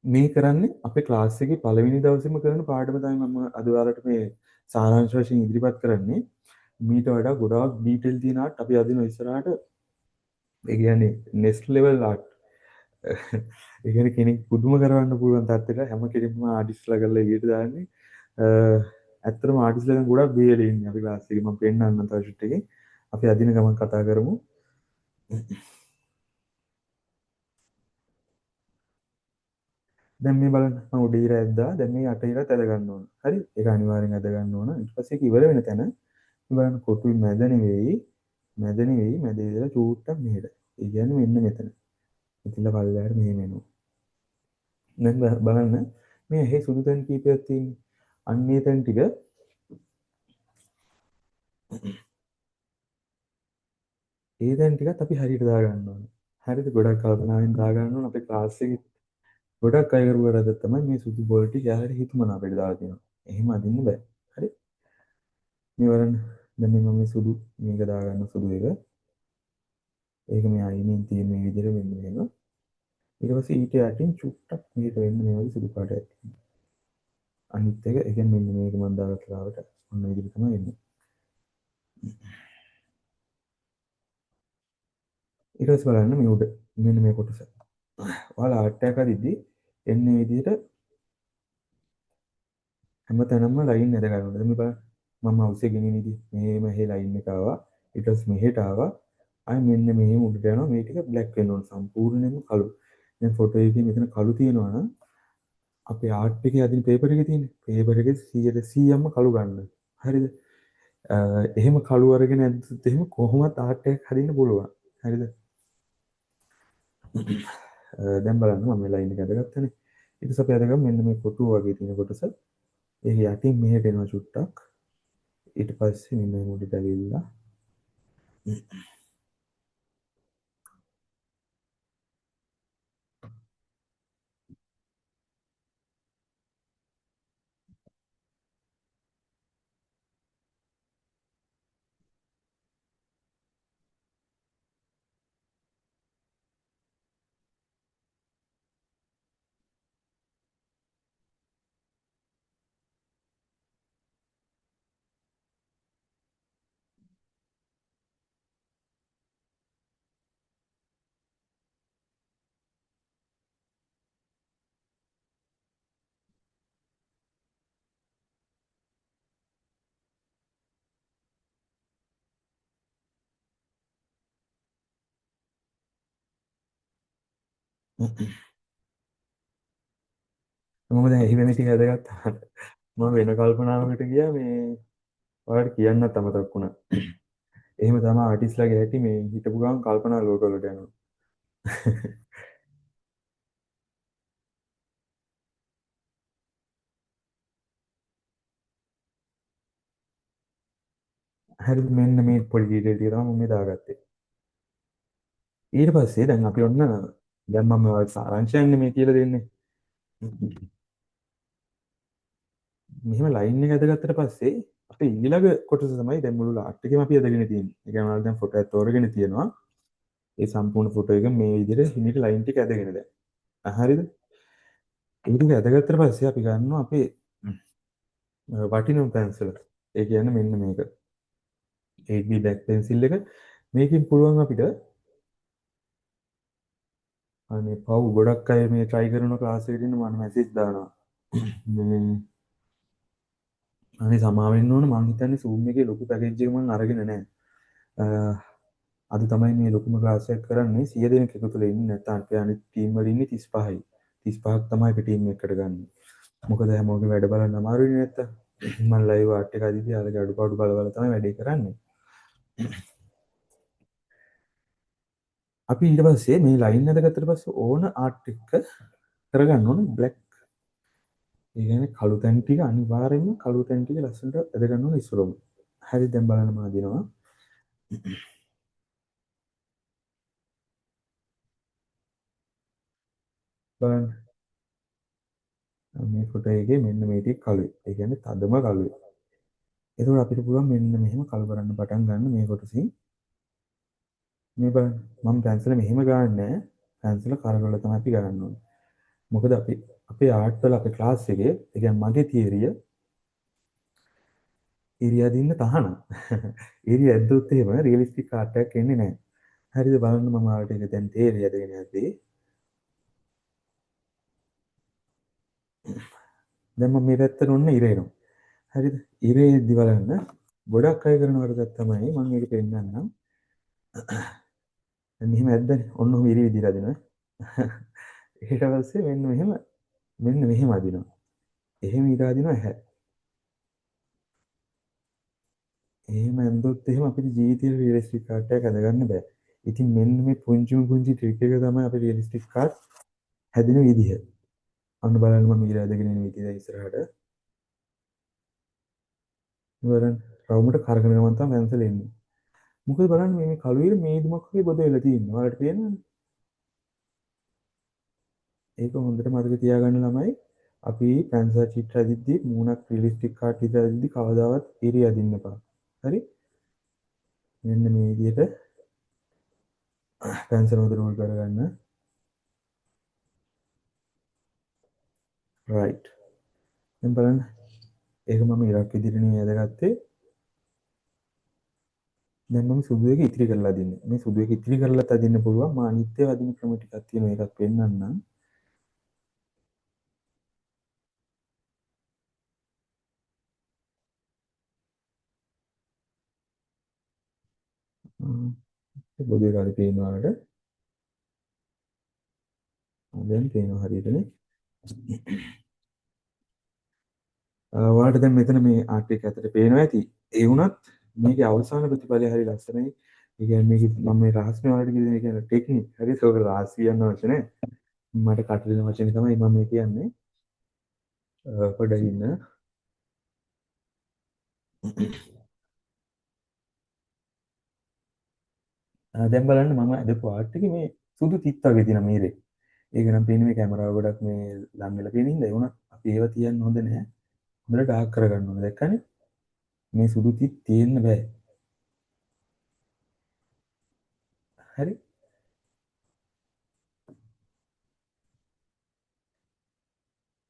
මේ කරන්නේ අපේ ක්ලාස් එකේ පළවෙනි දවසේම කරන පාඩම තමයි මම අද ඔයාලට මේ සාරාංශ වශයෙන් ඉදිරිපත් කරන්නේ. මීට වඩා ගොඩාක් ඩීටේල් තියෙන ආර්ට් අපි අදිනවා ඉස්සරහට. ඒ කියන්නේ නෙක්ස්ට් ලෙවල් ආර්ට්. ඒ කියන්නේ කෙනෙක් පුදුම කරවන්න පුළුවන් තත්ත්වයට හැම කෙනෙක්ම ආටිස්ලා කරලා එළියට දාන්නේ. ඇත්තටම ආටිස්ලා දැන් ගොඩක් බියලා ඉන්නේ අපි ක්ලාස් එකේ. මම පෙන්නන්නම් තව ෂිට් එකේ. අපි අදින ගමන් කතා කරමු. දැන් මේ බලන්න මම උඩ ඉර ඇද්දා. දැන් මේ යට ඉරත් ඇද ගන්න ඕන. හරි? ඒක අනිවාර්යෙන් ඇද ගන්න ඕන. ඊට පස්සේ ඒක ඉවර වෙන තැන බලන්න කොටුයි මැද නෙවෙයි. මැද නෙවෙයි. මැද ඉඳලා චූට්ටක් මෙහෙට. ඒ කියන්නේ මෙන්න මෙතන. ඉතින් පල්ලෙහාට මෙහෙම එනවා. දැන් බලන්න මේ ඇහි සුදු තැන් කීපයක් තියෙන්නේ. අන්නේ තැන් ටික ඒ තැන් ටිකත් අපි හරියට දා ගන්න ඕනේ. හරිද? ගොඩක් කල්පනාවෙන් දා ගන්න ඕනේ. අපේ ක්ලාස් එකේ ගොඩක් අය කරුව වැරද්ද තමයි මේ සුදු බෝල් ටික යාලට හිතුමනාපෙට දාලා තියෙනවා. එහෙම අදින්න බෑ. හරි? මේ බලන්න. දැන් මේ මම මේ සුදු මේක දා ගන්න සුදු එක. ඒක මේ අයිනෙන් තියෙන මේ විදිහට මෙන්න මෙහෙම. ඊට පස්සේ ඊට යටින් චුට්ටක් මෙහෙට වෙන්න මේ වගේ සුදු පාටයක්. අනිත් එක ඒ කියන්නේ මෙන්න මේක මම දාලා ක්ලාවට ඔන්න ඔය විදිහට තමයි එන්නේ. ඊට පස්සේ බලන්න මේ උඩ මෙන්න මේ කොටස. ඔයාලා ආර්ට් එකක් අදිද්දි එන්නේ විදිහට හැම තැනම ලයින් ඇද ගන්න ඕනේ. දැන් මේ බලන්න මම මවුස් එක ගෙනියන විදිහ මේ මෙහෙ ලයින් එක ආවා. ඊට පස්සේ මෙහෙට ආවා. ආයි මෙන්න මෙහෙම උඩට යනවා. මේ ටික බ්ලැක් වෙන්න ඕනේ. සම්පූර්ණයෙන්ම කළු. දැන් ෆොටෝ එකේ මෙතන කළු තියෙනවා නම් අපේ ආර්ට් එකේ අදින පේපර් එකේ තියෙන පේපර් එකේ 100%ක්ම කළු ගන්න. හරිද? එහෙම කළු අරගෙන ඇද්දොත් එහෙම කොහොමත් ආර්ට් එකක් හදින්න පුළුවන්. හරිද? දැන් බලන්න මම මේ ලයින් එක අදගත්තනේ. ඊට පස්සේ අපි අදගමු මෙන්න මේ කොටුව වගේ තියෙන කොටස. ඒක යටින් මෙහෙට එනවා චුට්ටක්. ඊට පස්සේ මෙන්න මේ මුඩට ඇවිල්ලා මම දැන් එහි වෙන ටික ඇදගත්තා. මම වෙන කල්පනාවකට ගියා මේ ඔයාලට කියන්නත් අමතක් වුණා. එහෙම තමයි ආටිස්ලාගේ හැටි මේ හිතපු ගමන් කල්පනා ලෝකවලට යනවා. හරිද මෙන්න මේ පොඩි ඩීටේල් ටික තමයි මම මේ දාගත්තේ. ඊට පස්සේ දැන් අපි ඔන්න දැන් මම ඔයාලට සාරාංශයන්නේ මේ කියලා දෙන්නේ. මෙහෙම ලයින් එක ඇදගත්තට පස්සේ අපේ ඊළඟ කොටස තමයි දැන් මුළු ආර්ට් එකේම අපි ඇදගෙන තියෙන්නේ. ඒ කියන්නේ ඔයාලා දැන් ෆොටෝ එකක් තෝරගෙන තියෙනවා. ඒ සම්පූර්ණ ෆොටෝ එක මේ විදිහට හිමීට ලයින් ටික ඇදගෙන දැන්. හරිද? ඒ ටික ඇදගත්තට පස්සේ අපි ගන්නවා අපේ වටිනම පැන්සල. ඒ කියන්නේ මෙන්න මේක. 8B බ්ලැක් පෙන්සිල් එක. මේකෙන් පුළුවන් අපිට අනේ පව් ගොඩක් අය මේ try කරන ක්ලාස් එකට ඉන්න මම මැසේජ් දානවා. මේ අනේ සමාව වෙන්න ඕන මං හිතන්නේ Zoom එකේ ලොකු පැකේජ් එක මං අරගෙන නැහැ. අද තමයි මේ ලොකුම ක්ලාස් එකක් කරන්නේ 100 දෙනෙක් එකතු වෙලා ඉන්නේ නැත්නම් අපේ අනිත් ටීම් වල ඉන්නේ 35යි. 35ක් තමයි අපි ටීම් එකකට ගන්න. මොකද හැමෝගේ වැඩ බලන්න අමාරුයිනේ නැත්තම්. මම ලයිව් ආර්ට් එක අදිද්දී යාළුවගේ අඩුපාඩු බල බල තමයි වැඩේ කරන්නේ. අපි ඊට පස්සේ මේ ලයින් එක ගත්තට පස්සේ ඕන ආර්ට් එක කරගන්න ඕන බ්ලැක්. ඒ කියන්නේ කළු තැන් ටික අනිවාර්යෙන්ම කළු තැන් ටික ලස්සනට ඇද ගන්න ඕන ඉස්සරහම. හරි දැන් බලන්න මම අදිනවා. බලන්න මේ ෆොටෝ එකේ මෙන්න මේ ටික කළුයි. ඒ කියන්නේ තදම කළුයි. එතකොට අපිට පුළුවන් මෙන්න මෙහෙම කළු කරන්න පටන් ගන්න මේ කොටසින්. මේ බලන්න මම පැන්සල මෙහෙම ගන්නෑ නැහැ. පැන්සල කරකවලා තමයි අපි ගන්න ඕනේ. මොකද අපි අපේ ආර්ට් වල අපේ ක්ලාස් එකේ ඒ කියන්නේ මගේ තියරිය ඒරියා දින්න තහනම්. ඒරියා ඇද්දොත් එහෙම රියලිස්ටික් ආර්ට් එකක් එන්නේ නැහැ. හරිද බලන්න මම ඔයාලට ඒක දැන් තේරියද වෙන යද්දී. දැන් මම මේ පැත්තට ඔන්න ඉර එනවා. හරිද? ඉරේදි බලන්න ගොඩක් අය කරන වරදක් තමයි මම මේක පෙන්නන්නම්. දැන් මෙහෙම ඇද්දනේ. ඔන්න ඔහොම ඉරේ විදිහට අදිනවා. ඊට පස්සේ මෙන්න මෙහෙම අදිනවා. එහෙම ඉර අදිනවා ඇහැ. එහෙම ඇන්දොත් එහෙම අපිට ජීවිතේ රියලිස්ටික් කාඩ් එකක් හදගන්න බෑ. ඉතින් මෙන්න මේ පුංචිම පුංචි ට්‍රික් එක තමයි අපේ රියලිස්ටික් කාඩ් හැදෙන විදිහ. අන්න බලන්න මම ඉර ඇදගෙන එන විදිහ ඉස්සරහට. බලන්න රවුමට කරගෙන ගමන් තමයි පැන්සල් එන්නේ. මොකද බලන්න මේ කළුවේ මේදුමක් වගේ බොද වෙලා තියෙනවා. ඔයාලට පේනවද? ඒක හොඳට මතක තියාගන්න ළමයි. අපි පැන්සල් චිත්‍ර අදිද්දී මූණක් රියලිස්ටික් කාඩ් චිත්‍ර අදිද්දී කවදාවත් ඉරි අදින්න එපා. හරි? මෙන්න මේ විදිහට පැන්සල් හොඳට රෝල් කරගන්න. රයිට්. දැන් බලන්න. ඒක මම ඉරක් විදිහට නේ ඇදගත්තේ. දැන් මම සුදු එක ඉතිරි කරලා අදින්නේ. මේ සුදු එක ඉතිරි කරලාත් අදින්න පුළුවන්. මම අනිත් ඒවා අදින ක්‍රම ටිකක් තියෙනවා. ඒකත් පෙන්නන්නම්. බොදු එක හරි පේනවා වලට. දැන් පේනවා හරියටනේ. ඔයාලට දැන් මෙතන මේ ආර්ට් එක ඇතුලේ පේනවා ඇති. ඒ වුණත් මේකේ අවසාන ප්‍රතිඵලය හරි ලස්සනයි. ඒ කියන්නේ මේක මම මේ රහස්‍ය වලට කියන ඒ කියන්නේ ටෙක්නික්. හරි ඒක රහස්‍ය කියන්න අවශ්‍ය නැහැ. මට කටලින වචනේ තමයි මම මේ කියන්නේ. පොඩ්ඩක් ඉන්න. දැන් බලන්න මම අදපු ආර්ට් එකේ මේ සුදු තිත් වගේ තියෙන මේරේ. ඒක නම් පේන්නේ මේ කැමරාව ගොඩක් මේ ලං වෙලා තියෙන හින්දා ඒ වුණත් අපි ඒව තියන්න හොඳ නැහැ. හොඳට ඩාර්ක් කරගන්න ඕනේ. දැක්කනේ? මේ සුදු තිත් තියෙන්න බෑ. හරි?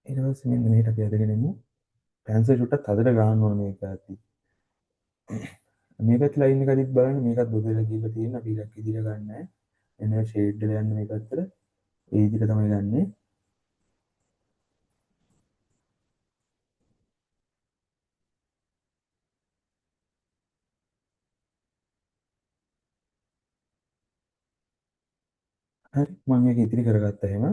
ඊට පස්සේ මෙන්න මෙහෙට අපි අදගෙන එමු. පැන්සල් චුට්ටක් හදලා ගන්න ඕනේ මේක ඇති. මේ පැත්තේ ලයින් එක අදිත් බලන්න මේකත් බොද වෙලා ගිහලා තියෙන අපි ඉලක්ක ඉදිරිය ගන්න නැහැ. එන ෂේඩ් එක යන්න මේ පැත්තට. ඒ විදිහට තමයි ගන්නෙ. හරි මම මේක ඉතිරි කරගත්තා එහෙම.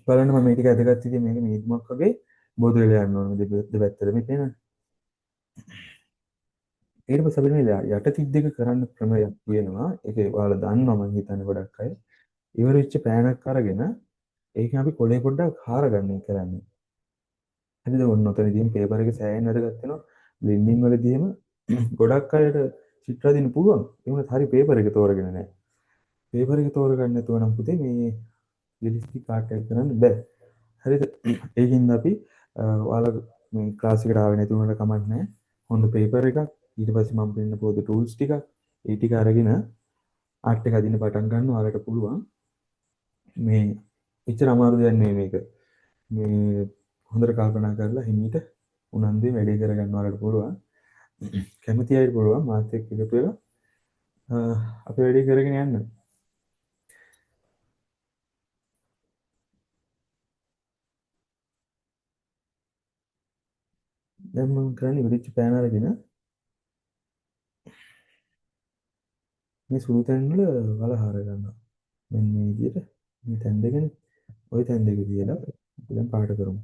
බලන්න මම මේ ටික ඇදගත්ත ඉතින් මේක මීදුමක් වගේ බෝධ වෙලා යන්න ඕනේ දෙපැත්තට මේ පේනවනේ. ඊට පස්සේ අපි මේ යට තිද්දක කරන්න ක්‍රමයක් තියෙනවා. ඒක ඔයාලා දන්නවා මම හිතන්නේ ගොඩක් අය. ඉවර වෙච්ච පෑනක් අරගෙන ඒකෙන් අපි කොලේ පොඩ්ඩක් හාරගන්න එක කරන්නේ. හරිද? ඔන්න ඔතනදීම පේපර් එක සෑහෙන වැදගත් වෙනවා. බ්ලෙන්ඩින් වලදීම ගොඩක් අයට චිත්‍ර දින්න පුළුවන්. ඒ වුණත් හරි පේපර් එක තෝරගෙන නැහැ. පේපර් එක තෝරගන්න නැතුව නම් පුතේ මේ රියලිස්ටික් ආර්ට් එක කරන්න බෑ. හරිද? ඒකින්ද අපි ඔයාලා මේ ක්ලාස් එකට ආවේ නැති වුණාට කමක් නැහැ. හොඳ පේපර් එකක් ඊට පස්සේ මම දෙන්න පොදු ටූල්ස් ටිකක් ඒ ටික අරගෙන ආර්ට් එක අදින්න පටන් ගන්න ඔයාලට පුළුවන්. මේ එච්චර අමාරු දෙයක් නෙමෙයි මේක. මේ හොඳට කල්පනා කරලා හිමීට උනන්දුවෙන් වැඩේ කරගන්න ඔයාලට පුළුවන්. කැමති අයට පුළුවන් මාත් එක්ක එකතු වෙලා අපි වැඩේ කරගෙන යන්න. දැන් මම කරන්නේ ඉවිච්ච පෑන අරගෙන මේ සුළු තැන් වල වල හාර ගන්නවා. මෙන්න මේ විදිහට මේ තැන් දෙකනේ. ওই තැන් දෙක තියලා අපි දැන් පාට කරමු.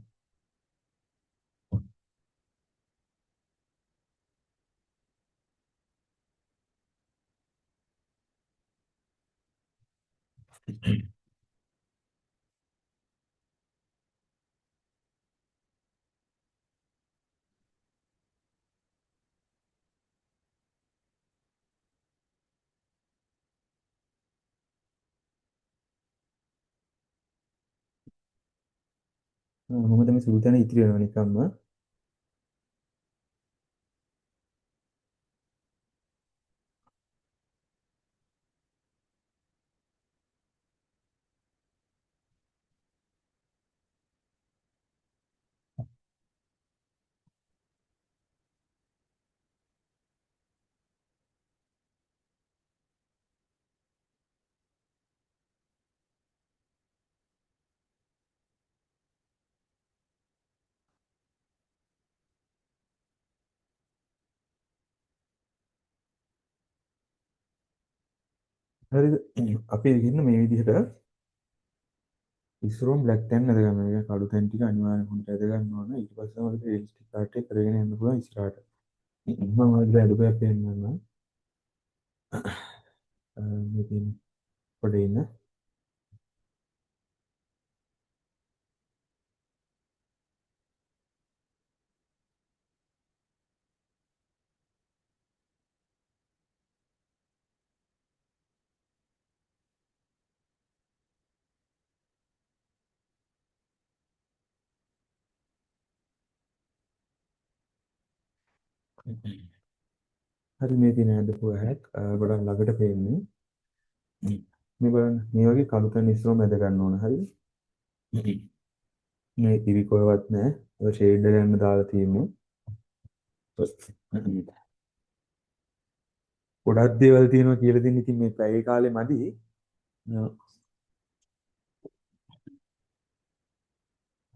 මොකද මේ සුළු තැන ඉතිරි වෙනවා නිකම්ම. හරිද? අපි ඉන්න මේ විදිහට ඉස්සරෝම් බ්ලැක් ටැන් ඇද ගන්න. එක කළු තැන් ටික අනිවාර්යෙන් හොඳට ඇද ගන්න ඕන. ඊට පස්සේ අපිට රියලිස්ටික් ආර්ට් එක කරගෙන යන්න පුළුවන් ඉස්සරහට. මම ඔයාලට අඩුපාඩු පෙන්නන්නම්. මේ තියෙන පොඩේ ඉන්න. හරි මේ තියෙන ඇදපු හැක් ගොඩක් ළඟට පේන්නේ. මේ බලන්න මේ වගේ කළු තැන් ඉස්සරෝම ඇද ගන්න ඕන. හරිද? මේ ඉරි කොහෙවත් නැහැ. ඒක ෂේඩ් එක ගන්න දාලා තියෙන්නේ. ගොඩක් දේවල් තියෙනවා කියලා දෙන්න. ඉතින් මේ පැය කාලේ මදි.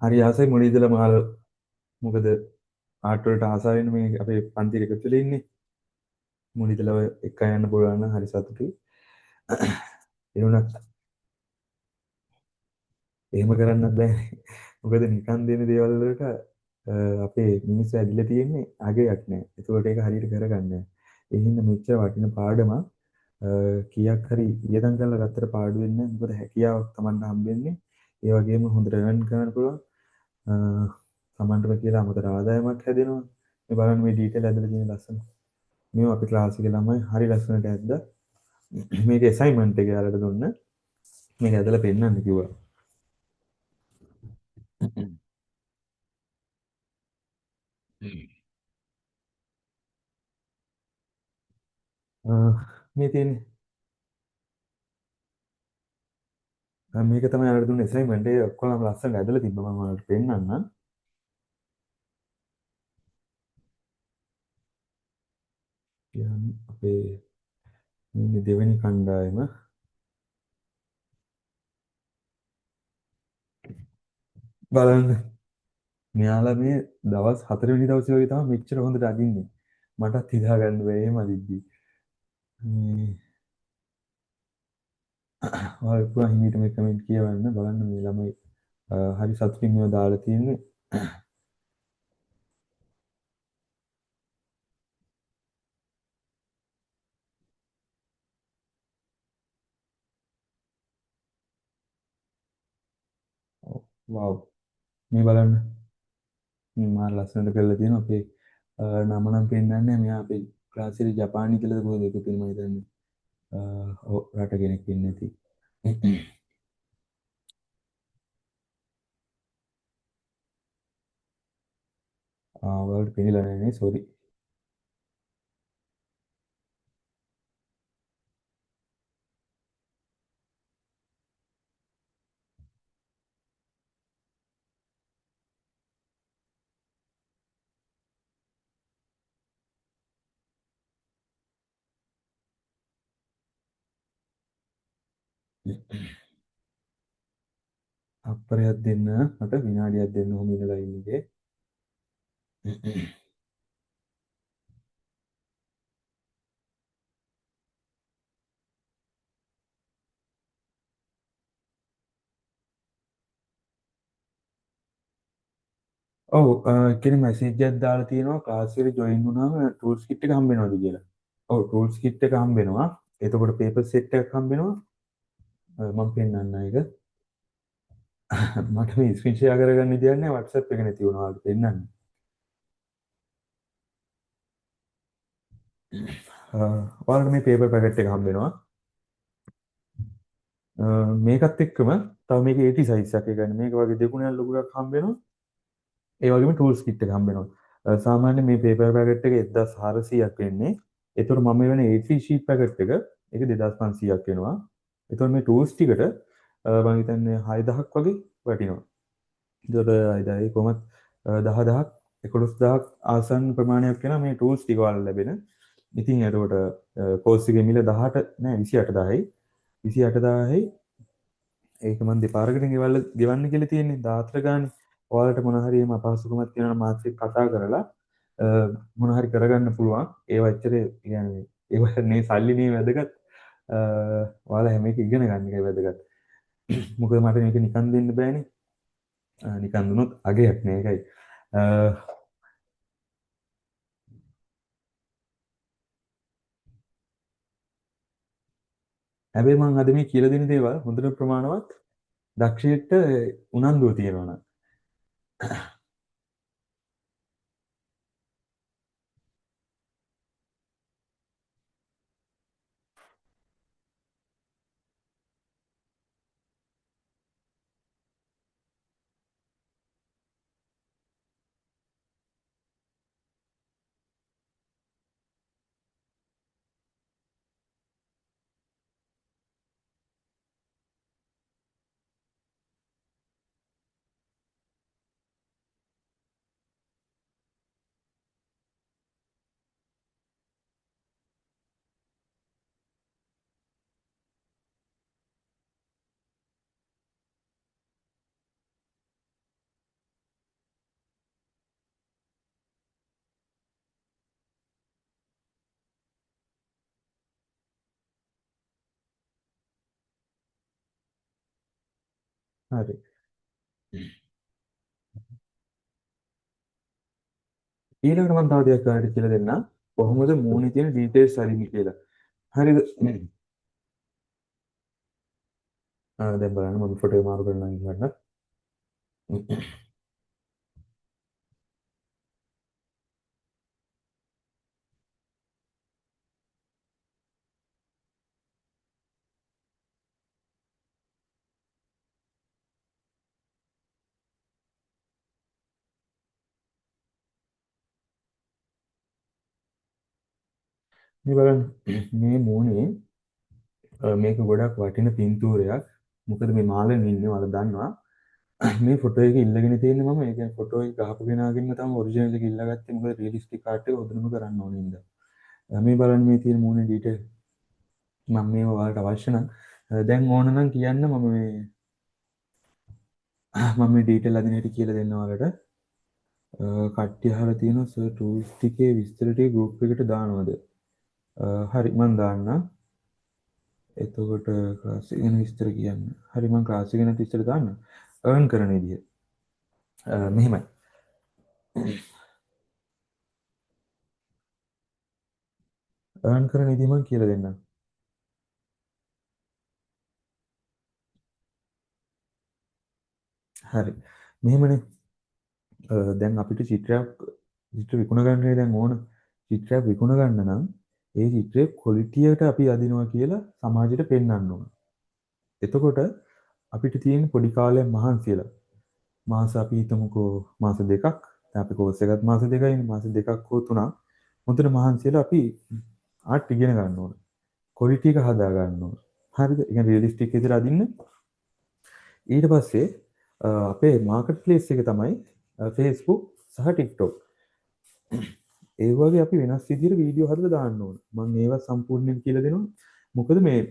හරි ආසයි මුල ඉඳලා මහල මොකද ආර්ට් වලට ආසාවෙන් මේ අපේ පන්තිර එකතු වෙලා ඉන්නේ. මුල ඉඳලා ඔය එක යන්න පුළුවන් නම් හරි සතුටුයි. ඒ වුණත් එහෙම කරන්නත් බෑනේ. මොකද නිකන් දෙන දේවල් වලට අපේ මිනිස්සු ඇදිලා තියෙන්නේ අගයක් නැහැ. ඒකට ඒක හරියට කරගන්නේ නැහැ. ඒ හින්දා මෙච්චර වටින පාඩම කීයක් හරි වියදම් කරලා ගත්තට පාඩු වෙන්නේ නැහැ. මොකද හැකියාවක් Tamanට හම්බෙන්නේ. ඒ වගේම හොඳට earn කරන්න පුළුවන්. තමන්ටම කියලා අමතර ආදායමක් හැදෙනවා. මේ බලන්න මේ ඩීටේල් ඇදලා තියෙන ලස්සන. මේව අපි ක්ලාස් එකේ ළමයි හරි ලස්සනට ඇද්දා. මේක ඇසයින්මන්ට් එක යාලට දුන්න. මේක ඇදලා පෙන්නන්න කිව්වා. මේ තියෙන්නේ මේක තමයි අර දුන්න assignment එක ඔක්කොම ලස්සනට ඇදලා තිබ්බා මම ඔයාලට පෙන්නන්නම්. කියන්නේ අපේ මේ දෙවෙනි කණ්ඩායම බලන්න මෙයාලා මේ දවස් 4 වෙනි දවසේ වගේ තමයි මෙච්චර හොඳට අදින්නේ. මටත් හිතා ගන්න බැහැ එහෙම අදිද්දි. මේ ඔයාලා හිමීට මේ කමෙන්ට් කියවන්න බලන්න මේ ළමයි හරි සතුටින් මේව දාලා තියෙන්නේ. වව් මේ බලන්න මේ මාර ලස්සනට කරලා තියෙනවා අපේ නම නම් පෙන්නන්නේ නැහැ. මෙයා අපේ ක්ලාස් එකේ ජපානි කියලා කොහෙද ඒක තියෙන මම හිතන්නේ. ඔව් රට කෙනෙක් ඉන්නේ නැති. ඔයාලට පෙන්නලා නැහැ නේ සෝරි. අපරයක් දෙන්න මට විනාඩියක් දෙන්න ඔහොම ඉඳලා ඉන්න එකේ. ඔව් කෙනෙක් මැසේජ් එකක් දාලා තියෙනවා ක්ලාස් එකට ජොයින් වුණාම ටූල්ස් කිට් එක හම්බ වෙනවද කියලා. ඔව් ටූල්ස් කිට් එක හම්බ වෙනවා. එතකොට පේපර් සෙට් එකක් හම්බ වෙනවා. මම පෙන්නන්න ඒක. මට මේ ස්ක්‍රීන් ෂෙයා කරගන්න විදියක් නැහැ WhatsApp එක නැති වුණා ඔයාලට පෙන්නන්න. ඔයාලට මේ පේපර් පැකට් එක හම්බ වෙනවා. මේකත් එක්කම තව මේක 80 සයිස් එකක්. ඒ කියන්නේ මේක වගේ දෙගුණයක් ලොකු එකක් හම්බ වෙනවා. ඒ වගේම ටූල්ස් කිට් එක හම්බ වෙනවා. සාමාන්‍යයෙන් මේ පේපර් පැකට් එක 1400ක් වෙන්නේ. ඒතකොට මම මේ වෙන A3 ෂීට් පැකට් එක ඒක 2500ක් වෙනවා. ඒතකොට මේ ටූල්ස් ටිකට මම හිතන්නේ 6000ක් වගේ වටිනවා. ඒතකොට ඒ කොහොමත් 10000ක් 11000ක් ආසන්න ප්‍රමාණයක් වෙනවා මේ ටූල්ස් ටික වල ලැබෙන. ඉතින් එතකොට කෝස් එකේ මිල 18 නෑ 28000යි. 28000යි ඒක මම දෙපාරකට ගෙවන්න කියලා තියෙන්නේ 14 ගානේ. ඔයාලට මොන හරි එහෙම අපහසුකමක් තියෙනවා නම් මාත් එක්ක කතා කරලා මොන හරි කරගන්න පුළුවන්. ඒව ඇත්තට කියන්නේ ඒව නේ සල්ලි නේ වැදගත්. ඔයාලා හැම එක ඉගෙන ගන්න එකයි වැදගත්. මොකද මට මේක නිකන් දෙන්න බෑනේ. නිකන් දුනොත් අගයක් නෑ ඒකයි. හැබැයි මම අද මේ කියලා දෙන දේවල් හොඳට ප්‍රමාණවත් දක්ෂයෙක්ට උනන්දුව තියෙනවා නම් හරි. ඊළඟට මම තව දෙයක් ඔයාලට කියලා දෙන්නම්. කොහොමද මූණේ තියෙන ඩීටේල්ස් අරින්නේ කියලා. හරිද? දැන් බලන්න මම ෆොටෝ මාරු කරනවා ඊළඟට. මේ බලන්න මේ මූණේ මේක ගොඩක් වටින පින්තූරයක්. මොකද මේ මාළන් ඉන්නේ ඔයාලා දන්නවා. මේ ෆොටෝ එක ඉල්ලගෙන තියෙන්නේ මම. ඒ කියන්නේ ෆොටෝ එක ගහපු කෙනාගෙන්ම තමයි ඔරිජිනල් එක ඉල්ලගත්තේ. මොකද රියලිස්ටික් ආර්ට් එක හොඳටම කරන්න ඕනේ ඉඳලා. මේ බලන්න මේ තියෙන මූණේ ඩීටේල්. මම මේ ඔයාලට අවශ්‍ය නම් දැන් ඕන නම් කියන්න මම මේ ඩීටේල් අදින හැටි කියලා දෙන්න ඔයාලට. කට්ටිය අහලා තියෙනවා සර් ටූල්ස් ටිකේ විස්තර ටික ගෲප් එකට දානවද? හරි මම දාන්නම්. එතකොට ක්ලාස් එක ගැන විස්තර කියන්න. හරි මම ක්ලාස් එක ගැන විස්තර දාන්න. earn කරන විදිය. මෙහෙමයි. earn කරන විදිය මම කියලා දෙන්නම්. හරි. මෙහෙමනේ. දැන් අපිට චිත්‍ර විකුණ ගන්න දැන් ඕන. චිත්‍රයක් විකුණ ගන්න නම් ඒ චිත්‍රයේ ක්වොලිටියට අපි අදිනවා කියලා සමාජයට පෙන්වන්න ඕන. එතකොට අපිට තියෙන පොඩි කාලයක් මහන්සියලා මාස අපි හිතමුකෝ මාස දෙකක් දැන් අපි කෝස් එකත් මාස දෙකයිනේ මාස දෙකක් හෝ තුනක් හොඳට මහන්සියලා අපි ආර්ට් ඉගෙන ගන්න ඕන. ක්වොලිටි එක හදා ගන්න ඕන. හරිද? ඒ කියන්නේ රියලිස්ටික් විදිහට අදින්න. ඊට පස්සේ අපේ මාකට් ප්ලේස් එක තමයි Facebook සහ TikTok. ඒ වගේ අපි වෙනස් විදිහට වීඩියෝ හදලා දාන්න ඕන. මම ඒවා සම්පූර්ණයෙන් කියලා දෙනවා. මොකද මේ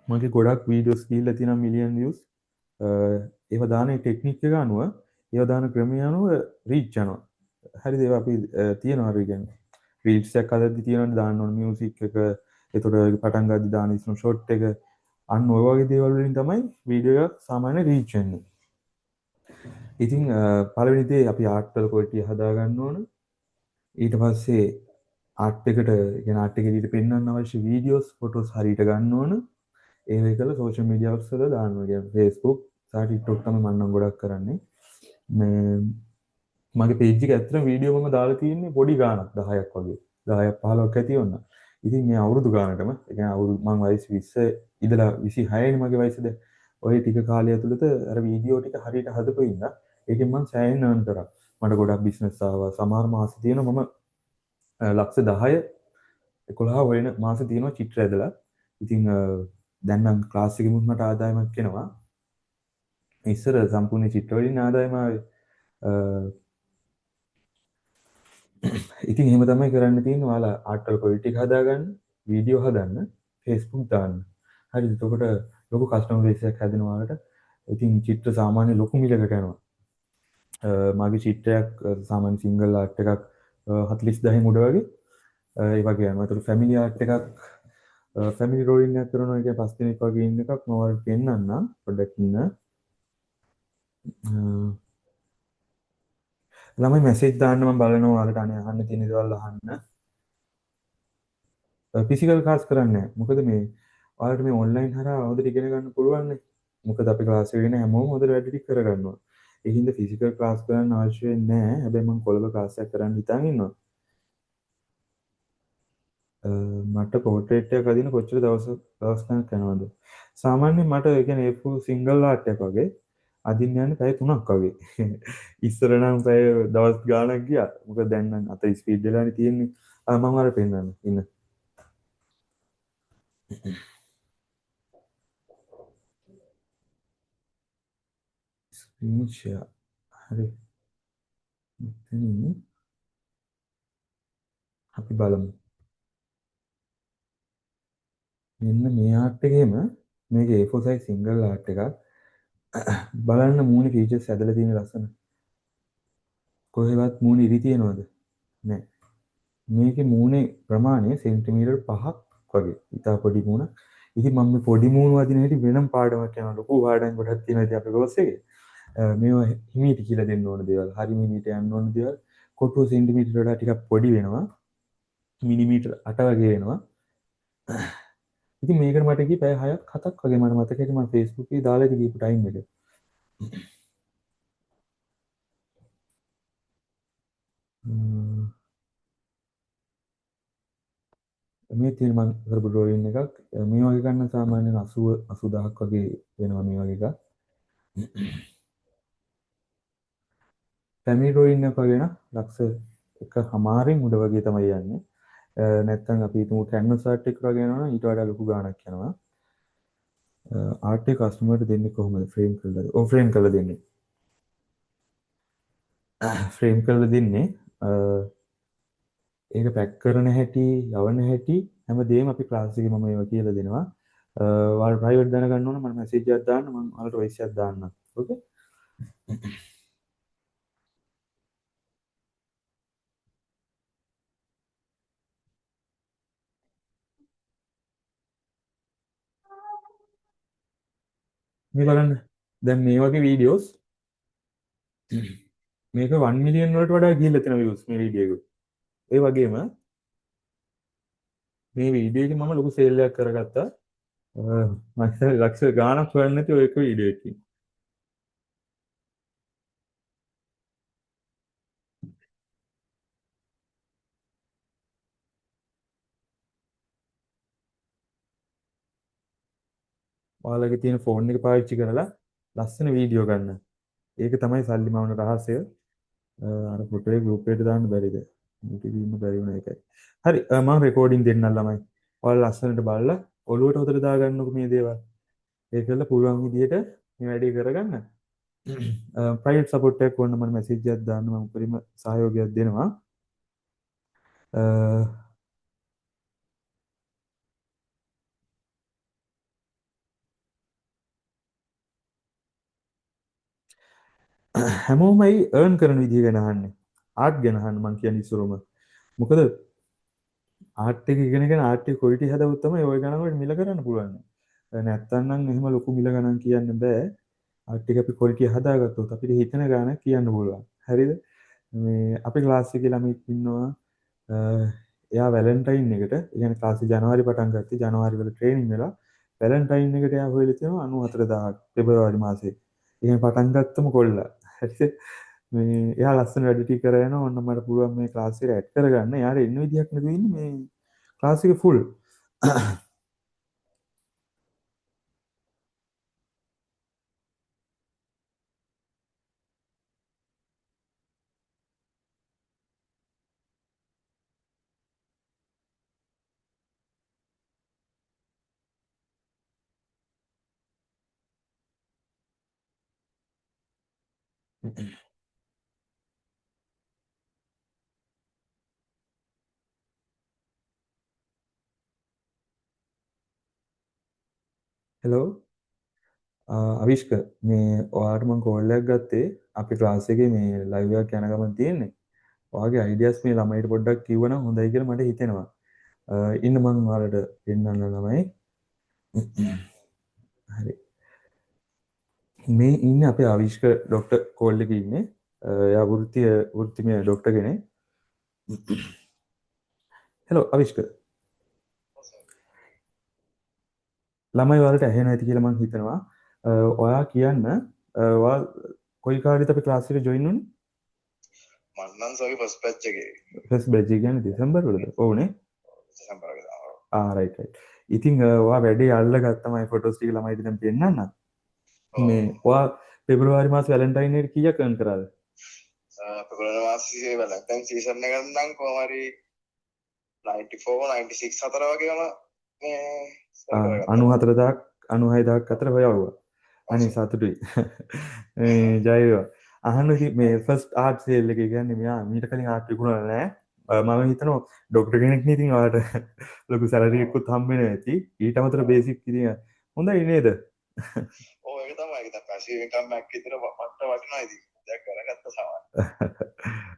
මගේ ගොඩක් වීඩියෝස් ගිහිල්ලා තියෙනවා මිලියන් views. ඒවා දාන ටෙක්නික් එක අනුව ඒවා දාන ක්‍රමය අනුව රීච් යනවා. හරිද? ඒවා අපි තියනවා හරි කියන්නේ. රීල්ස් එකක් හදද්දි තියනවනේ දාන්න ඕන මියුසික් එක. එතකොට පටන් ගද්දි දාන ඉස්සන ෂොට් එක. අන්න ඔය වගේ දේවල් වලින් තමයි වීඩියෝ එක සාමාන්‍ය රීච් වෙන්නේ. ඉතින් පළවෙනි දේ අපි ආර්ට් වල ක්වොලිටි හදා ගන්න ඕන. ඊට පස්සේ ආර්ට් එකට කියන ආර්ට් එක එළියට පෙන්වන්න අවශ්‍ය වීඩියෝස් ෆොටෝස් හරියට ගන්න ඕන. ඒ වගේ සෝෂල් මීඩියාස් වල දාන්න ඕන. කියන්නේ Facebook සහ TikTok තමයි මම නම් ගොඩක් කරන්නේ. මේ මගේ පේජ් එක ඇත්තටම වීඩියෝ මම දාලා තියෙන්නේ පොඩි ගාණක් 10ක් වගේ. 10ක් 15ක් ඇති වුණා. ඉතින් මේ අවුරුදු ගානටම ඒ කියන්නේ අවුරුදු මම වයස 20 ඉඳලා 26 නේ මගේ වයස දැන්. ඔය ටික කාලය ඇතුළත අර වීඩියෝ ටික හරියට හදපු ඉඳලා ඒකෙන් මම සෑහෙන earn කරා. මට ගොඩක් බිස්නස් ආවා. සමහර මාස තියෙනවා මම ලක්ෂ 10 11 වෙන මාස තියෙනවා චිත්‍ර ඇදලා. ඉතින් දැන් නම් ක්ලාස් එකෙමුත් මට ආදායමක් එනවා. ඉස්සර සම්පූර්ණ චිත්‍ර වලින් ආදායම ආවේ. ඉතින් එහෙම තමයි කරන්න තියෙන්නේ. ඔයාලා ආර්ට් වල ක්වොලිටි එක හදාගන්න, වීඩියෝ හදන්න, Facebook දාන්න. හරිද? එතකොට ලොකු කස්ටමර් බේස් එකක් හැදෙනවා ඔයාලට. ඉතින් චිත්‍ර සාමාන්‍ය ලොකු මිලකට යනවා. මගේ චිත්‍රයක් සාමාන්‍ය සිංගල් ආර්ට් එකක් 40000 මුඩ වගේ ඒ වගේ යනවා. ඒතර ෆැමිලි ආර්ට් එකක් ෆැමිලි ඩ්‍රෝයින් එකක් කරනවා. ඒ කියන්නේ 5 දෙනෙක් වගේ ඉන්න එකක් මම ඔයාලට පෙන්නන්නම්. පොඩ්ඩක් ඉන්න. ළමයි මැසේජ් දාන්න මම බලනවා ඔයාලට අහන්න තියෙන දේවල් අහන්න. ෆිසිකල් ක්ලාස් කරන්නේ නැහැ. මොකද මේ ඔයාලට මේ ඔන්ලයින් හරහා හොඳට ඉගෙන ගන්න පුළුවන් නේ. මොකද අපි ක්ලාස් එකේ ඉන්න හැමෝම හොඳට වැඩි ටික කරගන්නවා. ඒ හින්දා ෆිසිකල් ක්ලාස් කරන්න අවශ්‍ය වෙන්නේ නැහැ. හැබැයි මම කොළඹ ක්ලාස් එකක් කරන්න හිතාගෙන ඉන්නවා. මට පෝට්‍රේට් එකක් අදින්න කොච්චර දවස් ගණනක් යනවද? සාමාන්‍යයෙන් මට ඒ කියන්නේ ඒ ෆුල් සිංගල් ආර්ට් එකක් වගේ අදින්න යන්නේ පැය 3ක් වගේ. ඉස්සර නම් පැය දවස් ගාණක් ගියා. මොකද දැන් නම් අත ස්පීඩ් වෙලානේ තියෙන්නේ. මම අර පෙන්නන්න ඉන්න. Screen share. හරි. මෙතනින් අපි බලමු. මෙන්න මේ ආර්ට් එකේම මේක A4 size සිංගල් ආර්ට් එකක්. බලන්න මූණේ ෆීචර්ස් ඇදලා තියෙන ලස්සන. කොහෙවත් මූණේ ඉරි තියනවද? නැහැ. මේකේ මූණේ ප්‍රමාණය සෙන්ටිමීටර් 5ක් වගේ. ඉතා පොඩි මූණක්. ඉතින් මම මේ පොඩි මූණ වදින හැටි වෙනම පාඩමක් යනවා. ලොකු පාඩම් කොටක් තියෙනවා ඉතින් අපේ කෝස් එකේ. මේවා හිමීට කියලා දෙන්න ඕන දේවල්. හරි හිමීට යන්න ඕන දේවල්. කොටුව සෙන්ටිමීටර වඩා ටිකක් පොඩි වෙනවා. මිලිමීටර් 8 වගේ වෙනවා. ඉතින් මේකට මට ගියේ පැය 6ක් 7ක් වගේ මට මතකයි මම Facebook එකේ දාලා ඉති ගිහපු ටයිම් එක. මේ තියෙන මම කරපු ඩ්‍රෝයින් එකක්. මේ වගේ ගන්න සාමාන්‍යයෙන් 80 80000ක් වගේ වෙනවා මේ වගේ එකක්. ෆැමිලි ඩ්‍රෝයින් එක වගේ නම් ලක්ෂ 1.5න් උඩ වගේ තමයි යන්නේ. නැත්තම් අපි හිතමු කැන්වස් ආර්ට් එකක් වගේ යනවා නම් ඊට වඩා ලොකු ගාණක් යනවා. ආර්ට් එක කස්ටමර්ට දෙන්නේ කොහොමද? ෆ්‍රේම් කරලාද? ඔව් ෆ්‍රේම් කරලා දෙන්නේ. ෆ්‍රේම් කරලා දෙන්නේ. ඒක පැක් කරන හැටි, යවන හැටි හැමදේම අපි ක්ලාස් එකේ මම ඒවා කියලා දෙනවා. ඔයාලා ප්‍රයිවට් දැනගන්න ඕන මම මැසේජ් එකක් දාන්න මම ඔයාලට වොයිස් එකක් දාන්නම්. ඕකේ? මේ බලන්න. දැන් මේ වගේ වීඩියෝස් මේක 1 මිලියන් වලට වඩා ගිහිල්ලා තියෙන views මේ වීඩියෝ එක. ඒ වගේම මේ වීඩියෝ එකේ මම ලොකු සේල් එකක් කරගත්තා. මම හිතන්නේ ලක්ෂ ගාණක් හොයන්න නැති ඔය එක වීඩියෝ එකකින්. ඔයාලගේ තියෙන ෆෝන් එක පාවිච්චි කරලා ලස්සන වීඩියෝ ගන්න. ඒක තමයි සල්ලි මවන රහසය. අර ෆොටෝ එක ගෲප් එකට දාන්න බැරිද? මේක ඉන්න බැරි වුණ එකයි. හරි මම රෙකෝඩින් දෙන්නම් ළමයි. ඔයාලා ලස්සනට බලලා ඔලුවට හොදලා දාගන්නකො මේ දේවල්. ඒකල පුළුවන් විදියට මේ වැඩේ කරගන්න. ප්‍රයිවට් සපෝට් එකක් ඕන නම් මැසේජ් එකක් දාන්න මම උපරිම සහයෝගයක් දෙනවා. හැමෝමයි earn කරන විදිය ගැන අහන්නේ. ආර්ට් ගැන අහන්න මං කියන්නේ ඉස්සරම. මොකද ආර්ට් එක ඉගෙනගෙන ආර්ට් එක ක්වොලිටි හදවුවොත් තමයි ওই ගණන් වලට මිල කරන්න පුළුවන්. නැත්තම් නම් එහෙම ලොකු මිල ගණන් කියන්න බෑ. ආර්ට් එක අපි ක්වොලිටි හදාගත්තොත් අපිට හිතන ගාණක් කියන්න පුළුවන්. හරිද? මේ අපේ ක්ලාස් එකේ ළමෙක් ඉන්නවා එයා වැලන්ටයින් එකට ඒ කියන්නේ ක්ලාස් එක ජනවාරි පටන් ගත්තේ ජනවාරි වල ට්‍රේනින් වෙලා වැලන්ටයින් එකට එයා හොයලා තියෙනවා 94000ක් පෙබරවාරි මාසේ. එහෙම පටන් ගත්තම කොල්ලා. හරිද? මේ එයා ලස්සන වැඩ ටික කරගෙන යනවා. ඔන්න මට පුළුවන් මේ ක්ලාස් එකට ඇඩ් කරගන්න. එයාට එන්න විදියක් නැතුව ඉන්නේ මේ ක්ලාස් එක ෆුල්. හෙලෝ අවිෂ්ක මේ ඔයාට මම කෝල් එකක් ගත්තේ අපේ ක්ලාස් එකේ මේ ලයිව් එකක් යන ගමන් තියෙන්නේ. ඔයාගේ අයිඩියාස් මේ ළමයිට පොඩ්ඩක් කිව්වනම් හොඳයි කියලා මට හිතෙනවා. ඉන්න මං ඔයාලට පෙන්නන්න ළමයි. හරි. මේ ඉන්නේ අපේ අවිෂ්ක ડોක්ටර් කෝල් එකේ ඉන්නේ. එයා වෘත්තිමය ડોක්ටර් කෙනෙක්. හෙලෝ අවිෂ්ක. ළමයි ඔයාලට ඇහෙනවා ඇති කියලා මං හිතනවා. ඔයා කියන්න ඔයා කොයි කාලෙද අපි ක්ලාස් එකට ජොයින් වුනේ? මම නම් සෝගේ ෆස්ට් බැච් එකේ. ෆස්ට් බැච් එක කියන්නේ දෙසැම්බර් වලද? ඔව්නේ. දෙසැම්බර් වගේ තමයි. Right right. ඉතින් ඔයා වැඩේ අල්ලගත්තම මේ ෆොටෝස් ටික ළමයිට දැන් පෙන්නන්න. මේ ඔයා පෙබරවාරි මාසේ වැලන්ටයින් එක කීයක් earn කරාද? පෙබරවාරි මාසේ වැලන්ටයින් සීසන් එක නම් කොහොම හරි 94 96 අතර වගේම මේ 94000ක් 96000ක් අතර හොයවුවා. අනේ සතුටුයි. මේ ජය වේවා. අහන්න ඉතින් මේ ෆස්ට් ආර්ට් සේල් එක කියන්නේ මෙයා මීට කලින් ආර්ට් විකුණලා නැහැ. මම හිතනවා ඩොක්ටර් කෙනෙක් නේ ඉතින් ඔයාලට ලොකු සැලරි එකකුත් හම්බ වෙනවා ඇති. ඊට අමතරව බේසික් ඉතින් හොඳයි නේද? ඔව් ඒක තමයි. ඒක තමයි පැසිව් ඉන්කම් එකක් විතර මට වටිනවා ඉතින්. දැන් කරගත්ත සමහර.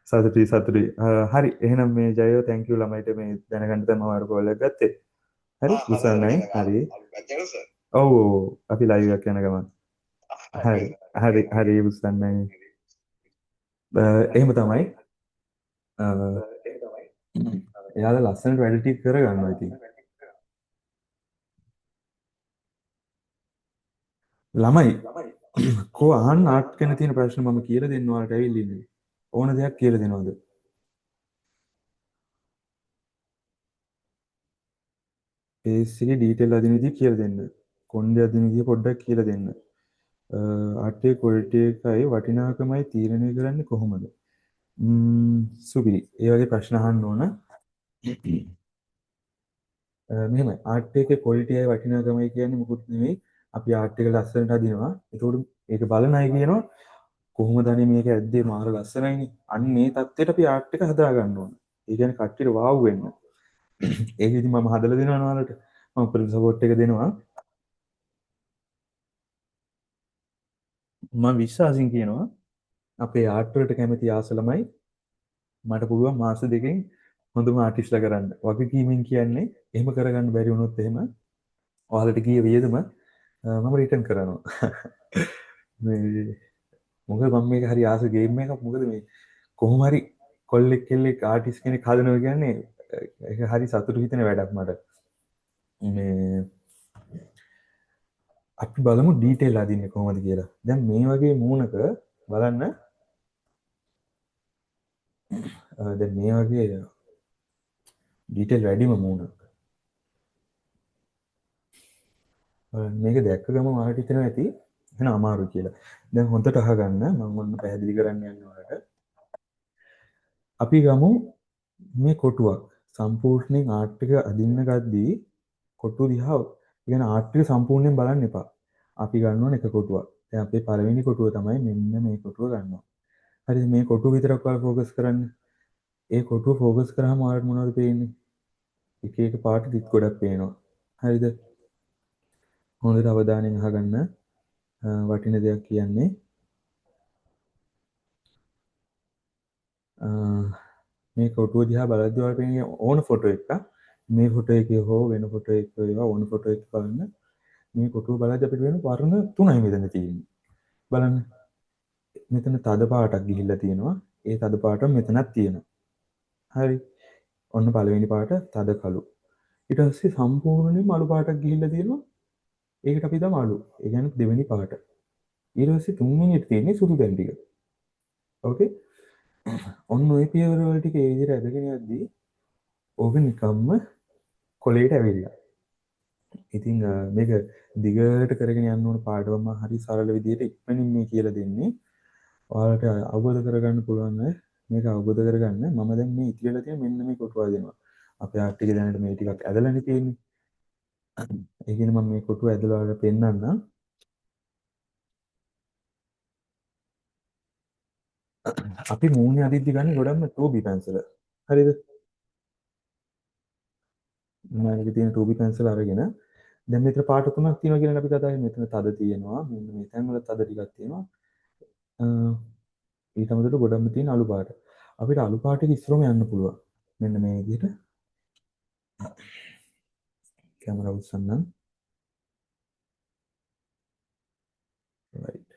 සතුටුයි. හරි. එහෙනම් මේ ජයෝ thank you ළමයිට මේ දැනගන්න තමයි මම කෝල් එක ගත්තේ. හරි උසන්නයි. හරි. ඔව් අපි ලයිව් එකක් යන ගමන්. හරි උසන්නයි. එහෙම තමයි. එයාලා ලස්සනට වැඩ ටික කරගන්නවා ඉතින්. ළමයි කෝ අහන්න ආර්ට් ගැන තියෙන ප්‍රශ්න මම කියලා දෙන්න ඔයාලට ඇවිල්ලා ඉන්නේ. ඕන දෙයක් කියලා දෙනවද? පේස් එකේ ඩීටේල් අදින විදිහ කියලා දෙන්න. කොණ්ඩේ අදින විදිහ පොඩ්ඩක් කියලා දෙන්න. ආර්ට් එකේ ක්වොලිටි එකයි වටිනාකමයි තීරණය කරන්නේ කොහොමද? සුපිරි. ඒ වගේ ප්‍රශ්න අහන්න ඕන. මෙහෙම ආර්ට් එකේ ක්වොලිටි එකයි වටිනාකමයි කියන්නේ මොකුත් නෙමෙයි. අපි ආර්ට් එක ලස්සනට හදිනවා. ඒතකොට ඒක බලන අය කියනවා කොහොමද අනේ මේක ඇද්දේ මාර ලස්සනයිනේ. අන්න මේ தත්ත්වයට අපි ආර්ට් එක හදා ගන්න ඕන. ඒ කියන්නේ කට්ටියට වාව් වෙන්න. ඒක ඉතින් මම හදලා දෙනවා ඔයාලට. මම උපරිම සපෝට් එක දෙනවා. මම විශ්වාසින් කියනවා අපේ ආර්ට් වලට කැමති ආස ළමයි මට පුළුවන් මාස දෙකකින් හොඳම ආටිස්ලා කරන්න. වගකීමෙන් කියන්නේ එහෙම කරගන්න බැරි වුණොත් එහෙම ඔයාලට ගිය වියදම මම රිටර්න් කරනවා. මේ මොකද මම මේක හරි ආස ගේම් එකක්. මොකද මේ කොහොම හරි කොල්ලෙක් කෙල්ලෙක් ආටිස්ට් කෙනෙක් හදනවා කියන්නේ ඒක හරි සතුටු හිතෙන වැඩක් මට. මේ අපි බලමු ඩීටේල් අදින්නේ කොහොමද කියලා. දැන් මේ වගේ මූණක බලන්න දැන් මේ වගේ ඩීටේල් වැඩිම මූණක්. මේක දැක්ක ගම ඔයාලට හිතෙනවා ඇති එහෙනම් අමාරු කියලා. දැන් හොඳට අහගන්න මම ඔන්න පැහැදිලි කරන්න යන්නේ ඔයාලට. අපි ගමු මේ කොටුවක් සම්පූර්ණයෙන් ආර්ට් එක අදින්න ගද්දී කොටුව දිහා කියන ආර්ට් එක සම්පූර්ණයෙන් බලන්න එපා. අපි ගන්න ඕන එක කොටුවක්. දැන් අපේ පළවෙනි කොටුව තමයි මෙන්න මේ කොටුව ගන්නවා. හරිද? මේ කොටුව විතරක් ඔයාලා ફોකස් කරන්න. ඒ කොටුව ફોකස් කරාම ඔයාලට මොනවද පේන්නේ? එක එක පාට දිත් ගොඩක් පේනවා. හරිද? හොඳට අවධානයෙන් අහගන්න. වටින දෙයක් කියන්නේ මේ කොටුව දිහා බලද්දී ඔයාලට පේන්නේ ඕන ෆොටෝ එකක්. මේ ෆොටෝ එකේ හෝ වෙන ෆොටෝ එකක ඒවා ඕන ෆොටෝ එකක් බලන්න. මේ කොටුව බලද්දී අපිට වෙන වර්ණ තුනයි මෙතන තියෙන්නේ. බලන්න. මෙතන තද පාටක් ගිහිල්ලා තියෙනවා. ඒ තද පාට මෙතනක් තියෙනවා. හරි. ඔන්න පළවෙනි පාට තද කළු. ඊට පස්සේ සම්පූර්ණයෙන්ම අලු පාටක් ගිහිල්ලා තියෙනවා. ඒකට අපි දාමු අලු. ඒ කියන්නේ දෙවෙනි පාට. ඊට පස්සේ තුන්වෙනියට තියෙන්නේ සුදු දැන් ටික. ඕකේ. ඔන්න ඔය පියවර වල ටික ඒ විදිහට ඇදගෙන යද්දී ඕක නිකම්ම කොලේට ඇවිල්ලා. ඉතින් මේක දිගට කරගෙන යන්න ඕන පාඩම හරි සරල විදිහට ඉක්මනින් මේ කියලා දෙන්නේ. ඔයාලට අවබෝධ කරගන්න පුළුවන් මේක අවබෝධ කරගන්න. මම දැන් මේ ඉතිරිලා තියෙන මෙන්න මේ කොටුව දෙනවා. අපේ ආර්ට් එකේ දැනට මේ ටිකක් ඇදලානේ තියෙන්නේ. ඒ කියන්නේ මම මේ කොටුව ඇදලා ඔයාලට පෙන්නන්නම්. අපි මූණේ අදිද්දි ගන්න ගොඩක්ම 2B පැන්සල. හරිද? මම මේකේ තියෙන 2B පැන්සල අරගෙන දැන් මෙතන පාට තුනක් තියෙනවා කියලා අපි කතා කරේ. මෙතන තද තියෙනවා. මෙන්න මේ තැන් වල තද ටිකක් තියෙනවා. ඊට අමතරව ගොඩක්ම තියෙන අලු පාට. අපිට අලු පාටක ඉස්සරහම යන්න පුළුවන්. මෙන්න මේ විදිහට. කැමරාව උස්සන්නම්. right.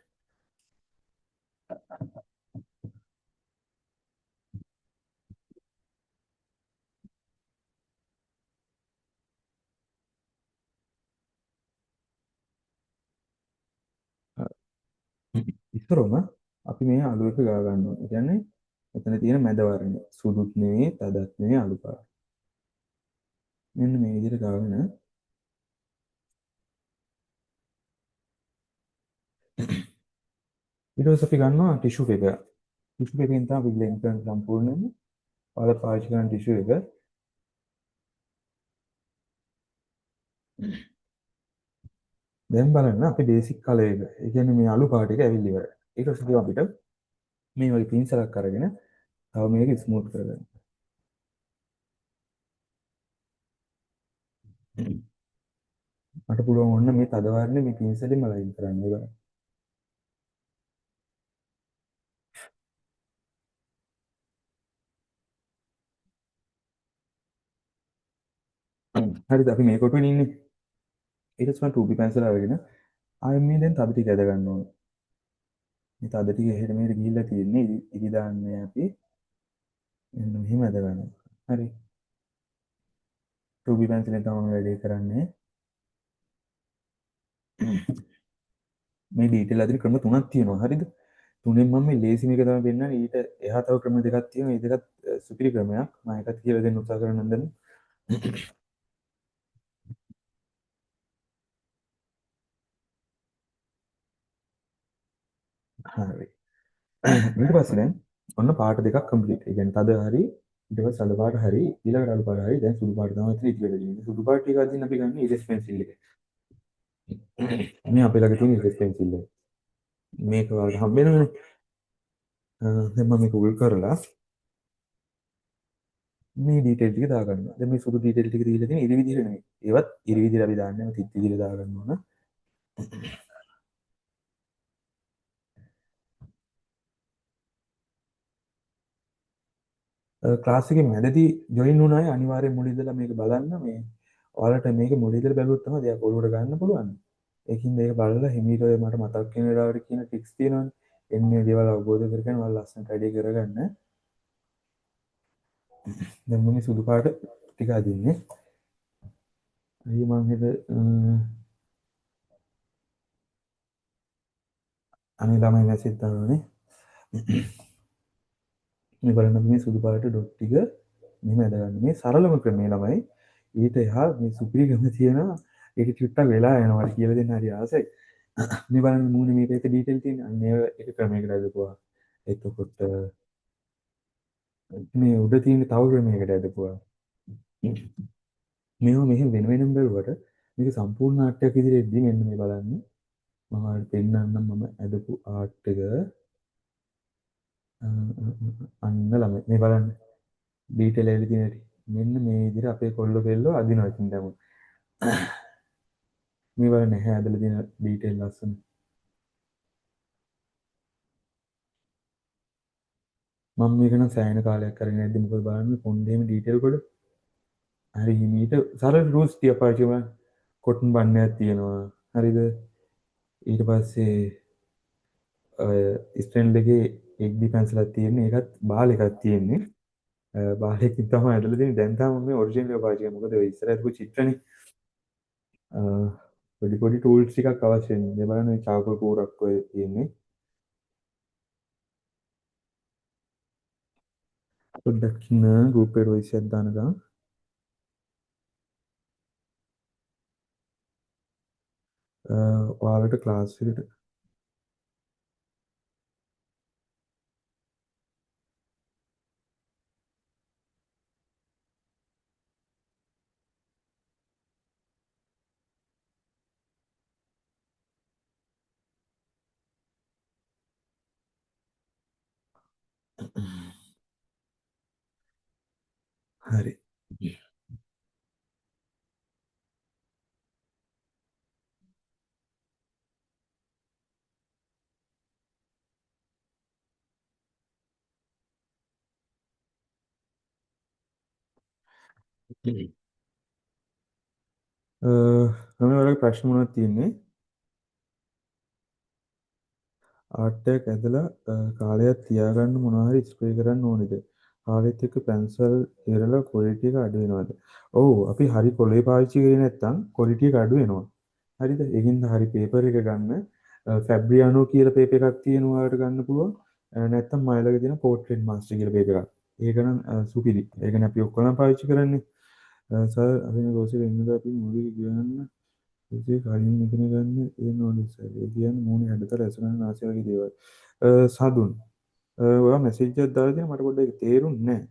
ඉස්සරහම අපි මේ අලු එක ගා ගන්නවා. ඒ කියන්නේ මෙතන තියෙන මැද වර්ණය. සුදුත් නෙවෙයි, තදත් නෙවෙයි අලු පාට. මෙන්න මේ විදිහට ගාගෙන ඊට පස්සේ අපි ගන්නවා ටිෂු පේපර්. ටිෂු පේපරෙන් තමයි අපි බ්ලෙන්ඩ් කරන සම්පූර්ණයෙන්ම ඔයාලා පාවිච්චි කරන ටිෂු එක. දැන් බලන්න අපි බේසික් කලර් එක. ඒ කියන්නේ මේ අලු පාට එක ඇවිල්ලා ඉවරයි. ඊට පස්සේ අපිට මේ වගේ පින්සලක් අරගෙන තව මේක ස්මූත් කරගන්න. මට පුළුවන් ඔන්න මේ තද වර්ණය මේ පින්සලෙන්ම ලයින් කරන්න ඉවරයි. හරිද අපි මේ කොටුවේ ඉන්නේ. ඊට පස්සේ මම 2B පැන්සල අරගෙන ආයෙත් මේ දැන් තද ටික ඇද ගන්න ඕනේ. මේ තද ටික එහෙට මෙහෙට ගිහිල්ලා තියෙන්නේ. ඉරි දාන්නේ අපි මෙන්න මෙහෙම ඇද ගන්නවා. හරි. 2B පැන්සලෙන් තමයි වැඩේ කරන්නේ. මේ ඩීටේල් අදින ක්‍රම තුනක් තියෙනවා. හරිද? තුනෙන් මම මේ ලේසිම එක තමයි පෙන්නන්නේ. ඊට එහා තව ක්‍රම දෙකක් තියෙනවා. මේ දෙකත් සුපිරි ක්‍රමයක්. මම එකත් කියලා දෙන්න උත්සාහ කරනවා දැන්. හරි. ඊට පස්සේ දැන් ඔන්න පාට දෙකක් කම්ප්ලීට්. ඒ කියන්නේ තද හරි ඊට පස්සේ සඳ පාට හරි ඊළඟට අලු පාට හරි දැන් සුදු පාට තමයි එතන ඉතිරිලා තියෙන්නේ. සුදු පාට ටික අදින්න අපි ගන්න ඉරෙස් පෙන්සිල් එක. මේ අපේ ළඟ තියෙන ඉරෙස් පෙන්සිල් එක. මේක වලට හම්බ වෙනවනේ. දැන් මම මේක උල් කරලා මේ ඩීටේල් ටික දාගන්නවා. දැන් මේ සුදු ඩීටේල් ටික දීලා තියෙන ඉරි විදිහට නෙමෙයි. ඒවත් ඉරි විදිහට අපි දාන්නේ නැහැ. තිත් විදිහට දාගන්න ඕන. ක්ලාස් එකේ මැදදී ජොයින් වුණ අය අනිවාර්යෙන් මුල ඉඳලා මේක බලන්න. මේ ඔයාලට මේක මුල ඉඳලා බැලුවොත් තමයි දෙයක් ඔලුවට ගන්න පුළුවන්. ඒකින්ද ඒක බලලා හිමීට ඔය මට මතක් වෙන වෙලාවට කියන ටික්ස් තියෙනවනේ. එන්නේ දේවල් අවබෝධ කරගෙන ඔයාලා ලස්සනට වැඩි කරගන්න. දැන් මම සුදු පාට ටික අදින්නේ. අයිය මං හෙට අනේ ළමයි මැසේජ් දානවානේ. මේ බලන්න මේ සුදු පාට ඩොට් ටික මෙහෙම ඇදගන්න. මේ සරලම ක්‍රමය ළමයි. ඊට එහා මේ සුපිරිකම තියෙනවා. ඒක චුට්ටක් වෙලා යනවා කියලා දෙන්න හරි ආසයි. මේ බලන්න මූණේ මේ පේපර් ඩීටේල් තියෙන. අන්න ඒක ක්‍රමයකට ඇදපුවා. එතකොට මේ උඩ තියෙන තව ක්‍රමයකට ඇදපුවා. මේවා මෙහෙම වෙන වෙනම බැලුවට මේක සම්පූර්ණ ආර්ට් එකක් ඉදිරියේදී මෙන්න මේ බලන්න. මම ඔයාලට පෙන්නන්නම් මම ඇදපු ආර්ට් එක. අන්න ළමයි මේ බලන්න. ඩීටේල් එලි තියෙන හැටි. මෙන්න මේ විදිහට අපේ කොල්ල කෙල්ලෝ අදිනවා ඉතින් දැන්. මේ බලන්න නැහැ ඇදලා තියෙන ඩීටේල් ලස්සන. මම මේක නම් සෑහෙන කාලයක් කරගෙන නැද්දි මොකද බලන්න පොන්ඩේම ඩීටේල් කොට. හරි හිමීට සරල රූල්ස් ටික පාවිච්චි කරනවා. කොටන් බන්නයක් තියෙනවා. හරිද? ඊට පස්සේ ස්ට්‍රෙන්ඩ් එකේ එක්ඩි පැන්සලක් තියෙන්නේ. ඒකත් බාල් එකක් තියෙන්නේ. බාලයකින් තමයි ඇදලා තියෙන්නේ. දැන් තමයි මම ඔරිජිනල් එක පාවිච්චි කරන්නේ. මොකද ඔය ඉස්සර හදපු චිත්‍රනේ. පොඩි පොඩි ටූල්ස් ටිකක් අවශ්‍ය වෙනවා. මේ බලන්න මේ චාකෝ කූරක් ඔය තියෙන්නේ. පොඩ්ඩක් ඉන්න ගෲප් එකට වොයිස් එකක් දානකම්. ඔයාලට ක්ලාස් එකට හරි. මම ඔයාලගේ ප්‍රශ්න මොනවද තියෙන්නේ? ආර්ට් එකක් ඇදලා කාලයක් තියාගන්න මොනවා හරි ස්ප්‍රේ කරන්න ඕනේද? කාලෙත් එක්ක පැන්සල් ඉරලා ක්වොලිටි එක අඩු වෙනවද? ඔව් අපි හරි කොලේ පාවිච්චි කරේ නැත්නම් ක්වොලිටි එක අඩු වෙනවා. හරිද? ඒකින්ද හරි පේපර් එක ගන්න. ෆැබ්‍රියානෝ කියලා පේපර් එකක් තියෙනවා ඔයාලට ගන්න පුළුවන්. නැත්නම් මයිලගේ තියෙන පෝර්ට්‍රේට් මාස්ටර් කියලා පේපර් එකක්. ඒක නම් සුපිරි. ඒකනේ අපි ඔක්කොම පාවිච්චි කරන්නේ. සර් අපි මේ කෝස් එක ඉන්නද අපි මුලික කියන්න ඉතින් කලින් ඉගෙන ගන්න ඒ නෝලෙජ් සර්. ඒ කියන්නේ මූණේ හැඩතල ඇසුරන නාසය වගේ දේවල්. සාදුන්. ඔයා මැසේජ් එකක් දාලා තියෙන මට පොඩ්ඩක් ඒක තේරුන්නේ නැහැ.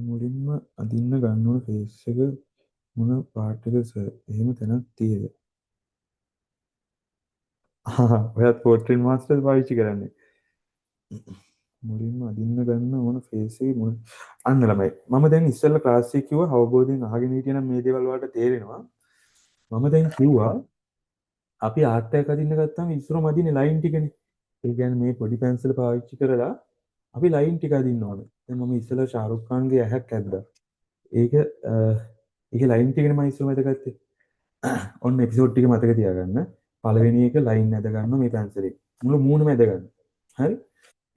මුලින්ම අදින්න ගන්න ඕන ෆේස් එක මොන පාටද සර්? එහෙම තැනක් තියෙද? ඔයත් පෝර්ට්‍රේට් මාස්ටර් පාවිච්චි කරන්නේ. මුලින්ම අදින්න ගන්න ඕන ෆේස් එකේ මොන අන්න ළමයි. මම දැන් ඉස්සෙල්ලා ක්ලාස් එකේ කිව්වා අවබෝධයෙන් අහගෙන හිටියනම් මේ දේවල් වලට තේරෙනවා. මම දැන් කිව්වා අපි ආර්ට් එකක් අදින්න ගත්තාම ඉස්සරම අදින්නේ ලයින් ටිකනේ. ඒ කියන්නේ මේ පොඩි පැන්සල පාවිච්චි කරලා අපි ලයින් ටික අදින්න ඕනේ. දැන් මම ඉස්සෙල්ලා ශාරුක් ඛාන්ගේ ඇහැක් ඇද්දා. ඒක ඒක ලයින් ටිකනේ මම ඉස්සරම ඇදගත්තේ. ඔන්න එපිසෝඩ් ටික මතක තියාගන්න. පළවෙනි එක ලයින් ඇද ගන්න මේ පැන්සලේ. මුළු මූණම ඇද ගන්න. හරි?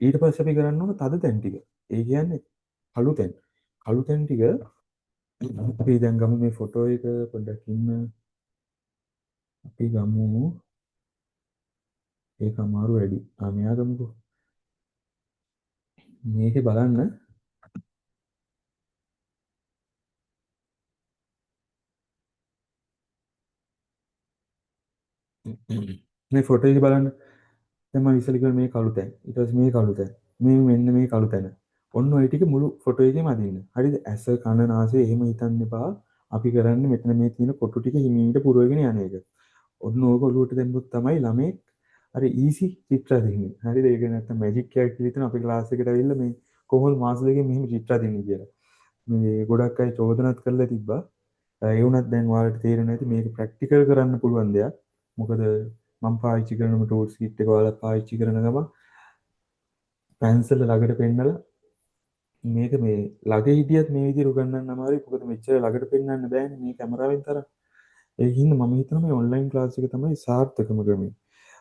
ඊට පස්සේ අපි කරන්න ඕන තද තැන් ටික. ඒ කියන්නේ කළු තැන්. කළු තැන් ටික අපි දැන් ගමු මේ ෆොටෝ එක පොඩ්ඩක් ඉන්න. අපි ගමු ඒක අමාරු වැඩි. මෙයා ගමුකෝ. මේකේ බලන්න මේ ෆොටෝ එක බලන්න. දැන් මම ඉස්සෙල්ලා කිව්වා මේ කළු තැන. ඊට පස්සේ මේ කළු තැන. මේ මෙන්න මේ කළු තැන. ඔන්න ඔය ටික මුළු ෆොටෝ එකේම අදින්න. හරිද? ඇස කන නාසය එහෙම හිතන්න එපා. අපි කරන්නේ මෙතන මේ තියෙන කොටු ටික හිමීට පුරවගෙන යන එක. ඔන්න ඕක ඔලුවට දැම්මොත් තමයි ළමෙක් අර ඊසි චිත්‍ර අදින්නේ. හරිද? ඒක නැත්තම් මැජික් එකක් කියලා හිතන අපේ ක්ලාස් එකට ඇවිල්ලා මේ කොහොමද මාස දෙකකින් මෙහෙම චිත්‍ර අදින්නේ කියලා. මේ ගොඩක් අය චෝදනාත් කරලා තිබ්බා. ඒ වුණත් දැන් ඔයාලට තේරෙන්නේ නැති මේක ප්‍රැක්ටිකල් කරන්න පුළුවන් දෙයක්. මොකද මම පාවිච්චි කරනම ටූල්ස් කිට් එක ඔයාලා පාවිච්චි කරන ගමන් පැන්සල් ළඟට පෙන්නලා මේක මේ ළඟ හිටියත් මේ විදිහට උගන්වන්න අමාරුයි. මොකද මෙච්චර ළඟට පෙන්වන්න බෑනේ මේ කැමරාවෙන් තරම්. ඒකින්ද මම හිතනවා මේ ඔන්ලයින් ක්ලාස් එක තමයි සාර්ථකම ක්‍රමය.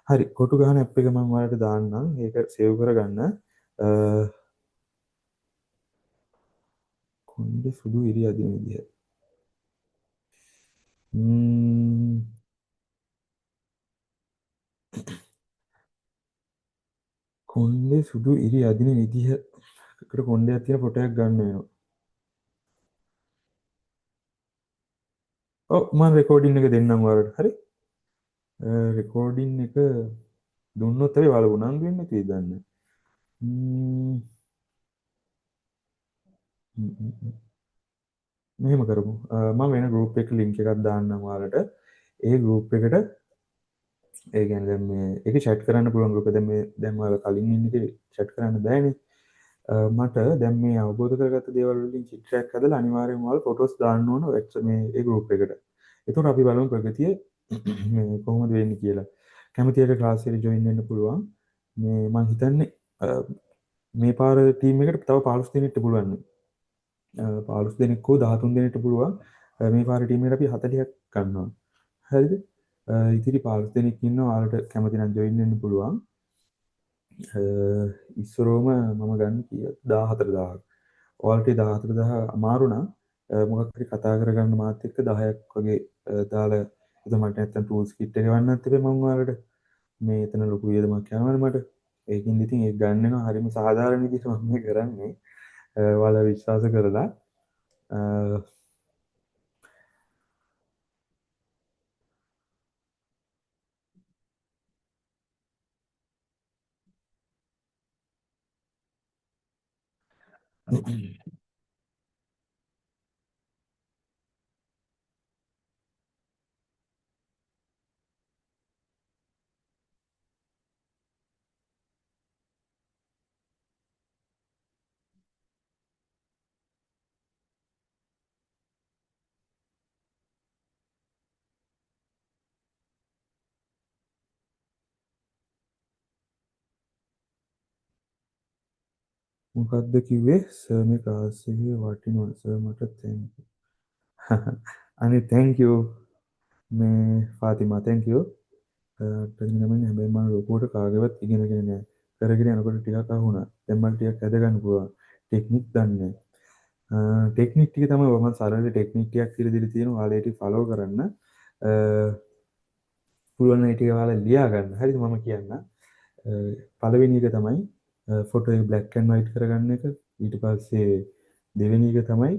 හරි කොටු ගහන ඇප් එක මම ඔයාලට දාන්නම්. ඒක සේව් කරගන්න. කොණ්ඩේ සුදු ඉරි අදින විදිය. කොණ්ඩේ සුදු ඉරි අදින විදිහ එකට කොණ්ඩයක් තියෙන ෆොටෝ එකක් ගන්න වෙනවා. ඔව් මම රෙකෝඩින් එක දෙන්නම් ඔයාලට. හරි. රෙකෝඩින් එක දුන්නොත් අපි ඔයාලා උනන්දු වෙන්නේ නැති දන්නේ. මෙහෙම කරමු. මම වෙන ගෲප් එක ලින්ක් එකක් දාන්නම් ඔයාලට. ඒ ගෲප් එකට ඒ කියන්නේ දැන් මේ ඒක chat කරන්න පුළුවන් ගෲප් එක. දැන් මේ දැන් ඔයාලා කලින් ඉන්න එකේ chat කරන්න බෑනේ. මට දැන් මේ අවබෝධ කරගත්ත දේවල් වලින් චිත්‍රයක් හදලා අනිවාර්යයෙන්ම ඔයාලා ෆොටෝස් දාන්න ඕන මේ ඒ ගෲප් එකට. එතකොට අපි බලමු ප්‍රගතිය මේ කොහොමද වෙන්නේ කියලා. කැමති අයට ක්ලාස් එකට ජොයින් වෙන්න පුළුවන්. මේ මම හිතන්නේ මේ පාර ටීම් එකට තව 15 දෙනෙක්ට පුළුවන්. 15 දෙනෙක් හෝ 13 දෙනෙක්ට පුළුවන්. මේ පාර ටීම් එකට අපි 40ක් ගන්නවා. හරිද? ඉතිරි 15 දෙනෙක් ඉන්නවා. ඔයාලට කැමති නම් ජොයින් වෙන්න පුළුවන්. ඉස්සරෝම මම ගන්න කීයද 14000ක්. ඔයාලට 14000 අමාරු නම් මොකක් හරි කතා කරගන්න මාත් එක්ක 10ක් වගේ දාලා එතකොට මට නැත්තම් ටූල්ස් කිට් එක ගන්නත් එපේ මම ඔයාලට මේ එතන ලොකු වියදමක් යනවනේ මට. ඒකින් ඉතින් ඒක ගන්න වෙනවා හරිම සාධාරණ විදිහට මම මේ කරන්නේ. ඔයාලා විශ්වාස කරලා මොකක්ද කිව්වේ සර් මේ ක්ලාස් එකේ වටිනවා සර් මට තැන්ක් යූ. අනේ තැන්ක් යූ මේ ෆාතිමා තැන්ක් යූ. පැමිණෙන්නේ හැබැයි මම ලොකුවට කාගේවත් ඉගෙනගෙන නෑ. කරගෙන යනකොට ටිකක් අහුණා. දැන් මම ටිකක් අද ගන්න පුළුවන්. ටෙක්නික් දන්නේ නෑ. ටෙක්නික් ටික තමයි මම සරල ටෙක්නික් ටිකක් කියලා දීලා තියෙනවා. ඔයාලා ඒක ෆලෝ කරන්න. පුළුවන් නම් ඒ ටික ඔයාලා ලියා ගන්න. හරිද මම කියන්න. පළවෙනි එක තමයි ෆොටෝ එක බ්ලැක් ඇන්ඩ් වයිට් කරගන්න එක. ඊට පස්සේ දෙවෙනි එක තමයි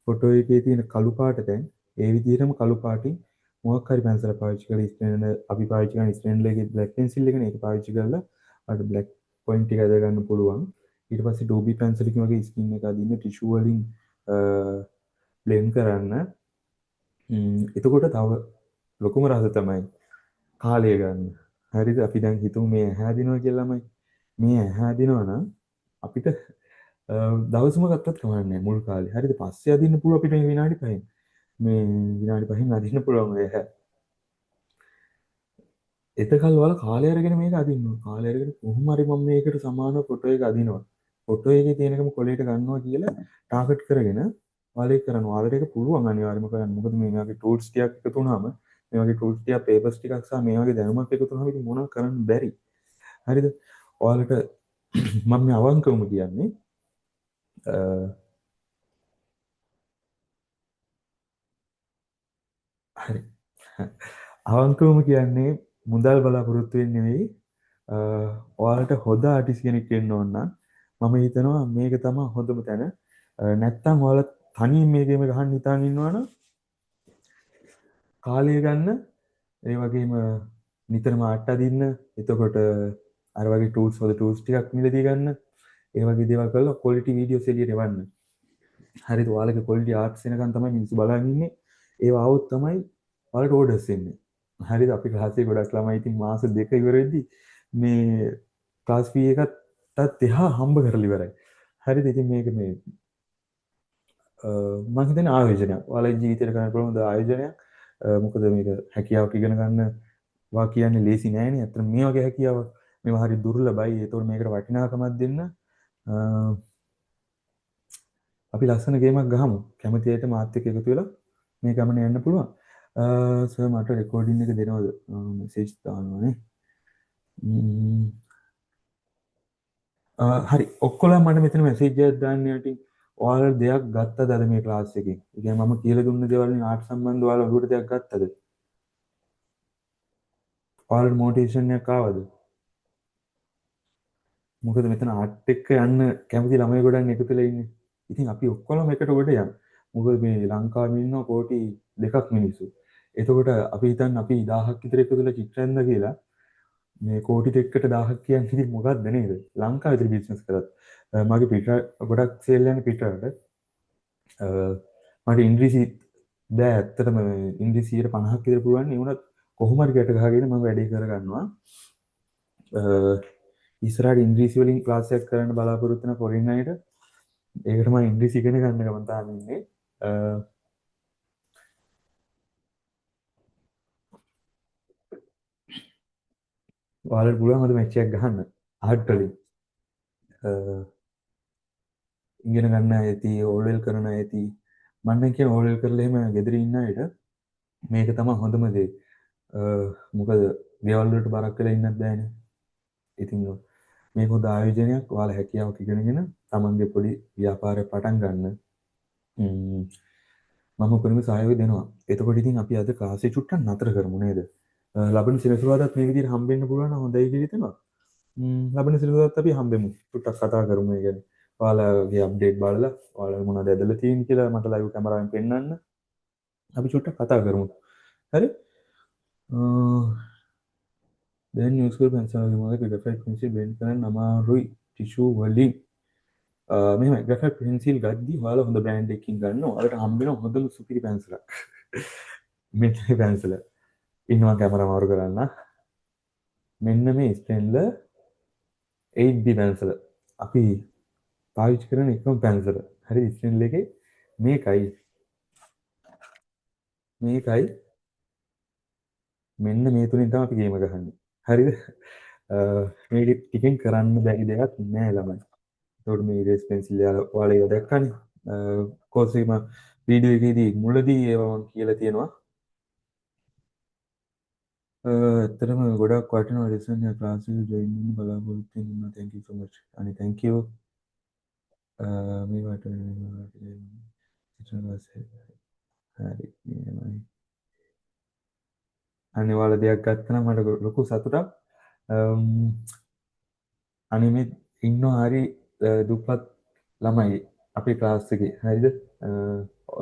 ෆොටෝ එකේ තියෙන කළු පාට තැන් ඒ විදිහටම කළු පාටින් මොකක් හරි පැන්සලක් පාවිච්චි කරලා ස්ට්‍රේනර් අපි පාවිච්චි කරන ස්ට්‍රේනර් එකේ බ්ලැක් පෙන්සිල් එකනේ ඒක පාවිච්චි කරලා අර බ්ලැක් පොයින්ට් ටික අද ගන්න පුළුවන්. ඊට පස්සේ ඩෝබි පැන්සල් එකකින් වගේ ස්කින් එක අදින්න ටිෂු වලින් බ්ලෙන්ඩ් කරන්න. එතකොට තව ලොකුම රහස තමයි කාලය ගන්න. හරිද? අපි දැන් හිතමු මේ ඇහැ අදිනවා කියලාමයි. මේ ඇහැ අදිනවා නම් අපිට දවසම ගත්තත් කමක් නැහැ මුල් කාලේ. හරිද? පස්සේ අදින්න පුළුවන් අපිට මේ විනාඩි 5න්. මේ විනාඩි 5න් අදින්න පුළුවන් ඔය ඇහැ. එතකල් වල කාලය අරගෙන මේක අදින්න ඕන. කාලය අරගෙන කොහොම හරි මම මේකට සමාන ෆොටෝ එක අදිනවා. ෆොටෝ එකේ තියෙනකම කොලේට ගන්නවා කියලා ටාගට් කරගෙන ඔයාලා ඒක කරනවා. ඔයාලට ඒක පුළුවන් අනිවාර්යයෙන්ම කරන්න. මොකද මේ වගේ ටූල්ස් ටිකක් එකතු වුණාම මේ වගේ ටූල්ස් ටික පේපර්ස් ටිකක් සහ මේ වගේ දැනුමක් එකතු වුණාම ඉතින් මොනවද කරන්න බැරි. හරිද? ඔයාලට මම මේ අවංකවම කියන්නේ හරි. අවංකවම කියන්නේ මුදල් බලාපොරොත්තු වෙන්නේ නෙවෙයි. ඔයාලට හොඳ ආටිස් කෙනෙක් වෙන්න ඕන නම් මම හිතනවා මේක තමයි හොඳම තැන. නැත්තම් ඔයාලා තනියෙන් මේ ගේම ගහන්න හිතාගෙන ඉන්නවනම් කාලය ගන්න ඒ වගේම නිතරම අට අදින්න. එතකොට අර වගේ ටූල්ස් වල ටූල්ස් ටිකක් මිලදී ගන්න. ඒ වගේ දේවල් කරලා ක්වොලිටි වීඩියෝස් එළියට එවන්න. හරිද? ඔයාලගේ ක්වොලිටි ආර්ට්ස් එනකන් තමයි මිනිස්සු බලන් ඉන්නේ. ඒව આવොත් තමයි ඔයාලට ඕඩර්ස් එන්නේ. හරිද? අපි ක්ලාස් එකේ ගොඩක් ළමයි ඉතින් මාස දෙක ඉවර වෙද්දි මේ ක්ලාස් ෆී එකටත් එහා හම්බ කරලා ඉවරයි. හරිද? ඉතින් මේක මේ මම හිතන්නේ ආයෝජනයක්. ඔයාලගේ ජීවිතේට කරන්න පුළුවන් ද ආයෝජනයක්. මොකද මේක හැකියාවක් ඉගෙන ගන්න වා කියන්නේ ලේසි නෑනේ. අතන මේ වගේ හැකියාවක් මේවා හරි දුර්ලභයි. ඒතකොට මේකට වටිනාකමක් දෙන්න අපි ලස්සන ගේමක් ගහමු. කැමති අයට මාත් එක්ක එකතු වෙලා මේ ගමන යන්න පුළුවන්. සර් මට රෙකෝඩින් එක දෙනවද? මෙසේජ් දානවානේ. හරි. ඔක්කොලා මට මෙතන මෙසේජ් එකක් දාන්න යටින්. ඔයාලා දෙයක් ගත්තද අද මේ ක්ලාස් එකෙන්? ඒ කියන්නේ මම කියලා දුන්න දේවල් වලින් ආර්ට් සම්බන්ධ ඔයාලා ඔළුවට දෙයක් ගත්තද? ඔයාලට මොටිවේෂන් එකක් ආවද? මොකද මෙතන ආර්ට් එක්ක යන්න කැමති ළමයි ගොඩක් එකතු වෙලා ඉන්නේ. ඉතින් අපි ඔක්කොම එකට උඩ යමු. මොකද මේ ලංකාවේ ඉන්න කෝටි දෙකක් මිනිස්සු. එතකොට අපි හිතන්න අපි 1000ක් විතර එකතු වෙලා චිත්‍රයෙන්ද කියලා මේ කෝටි දෙකකට 1000ක් කියන්නේ ඉතින් මොකක්ද නේද? ලංකාවේ විතර බිස්නස් කරත් මගේ පිට ගොඩක් සේල් යන පිටරට මට ඉංග්‍රීසි බෑ ඇත්තටම ඉංග්‍රීසි 50ක් විතර පුළුවන්. ඒ වුණත් කොහොම හරි ගැට ගහගෙන මම වැඩේ කරගන්නවා. ඉස්සරහට ඉංග්‍රීසි වලින් ක්ලාස් එකක් කරන්න බලාපොරොත්තු වෙන ෆොරින් අයට ඒකට මම ඉංග්‍රීසි ඉගෙන ගන්න ගමන් තාම ඉන්නේ. ඔයාලට පුළුවන් අද මැච් එකක් ගහන්න ආර්ට් වලින්. ඉගෙන ගන්න ඇති ඕලෙල් කරන ඇති මන්න කිය ඕලෙල් කරලා එහෙම ගෙදර ඉන්න අයට මේක තමයි හොඳම දේ. මොකද ගෙවල් වලට බරක් වෙලා ඉන්නත් බෑනේ. ඉතින් මේක හොඳ ආයෝජනයක්. ඔයාලා හැකියාවක් ඉගෙනගෙන තමන්ගේ පොඩි ව්‍යාපාරයක් පටන් ගන්න. මම උපරිම සහයෝගය දෙනවා. එතකොට ඉතින් අපි අද ක්ලාස් එක චුට්ටක් නතර කරමු නේද? ලබන සෙනසුරාදාත් මේ විදිහට හම්බෙන්න පුළුවන් නම් හොඳයි කියලා හිතෙනවා. ලබන සෙනසුරාදාත් අපි හම්බෙමු. චුට්ටක් කතා කරමු ඒ ගැන. ඔයාලගේ අප්ඩේට් බලලා ඔයාලා මොනවද ඇදලා තියෙන්නේ කියලා මට ලයිව් කැමරාවෙන් පෙන්වන්න. අපි චුට්ටක් කතා කරමු. හරි? දැන් නිවුස් කරපු පැන්සල් වගේ ග්‍රැෆයිට් පෙන්සිල් බෙන්ඩ් කරන්න අමාරුයි ටිෂු වලින්. මෙහෙම ග්‍රැෆයිට් පෙන්සිල් ගද්දි ඔයාලා හොඳ බ්‍රෑන්ඩ් එකකින් ගන්න. ඔයාලට හම්බ වෙන හොඳම සුපිරි පැන්සලක්. මෙන්න මේ පැන්සල. ඉන්නවා කැමරා මාරු කරන්න. මෙන්න මේ ස්ටෙන්ලර් 8B පැන්සල. අපි පාවිච්චි කරන එකම පැන්සල. හරි ස්ටෙන්ලර් එකේ මේකයි මෙන්න මේ තුලින් තමයි අපි ගේම ගහන්නේ. හරිද? මේක ටිකෙන් කරන්න බැරි දෙයක් නෑ ළමයි. ඒකට මේ ඉරේස් පෙන්සිල් ඔයාලා ඒවා දැක්කනේ. කෝස් එකේම වීඩියෝ එකේදී මුලදී ඒවා මම කියලා තියෙනවා. ඇත්තටම ගොඩක් වටිනවා ලෙසන් එක ක්ලාස් එක ජොයින් වෙන්න බලාපොරොත්තු වෙනවා. thank you so much. අනේ thank you. මේ වට හරි මේමයි. අනේ ඔයාලා දෙයක් ගත්තා නම් මට ලොකු සතුටක්. අනිමේ ඉන්නවා හරි දුප්පත් ළමයි අපේ ක්ලාස් එකේ. හරිද?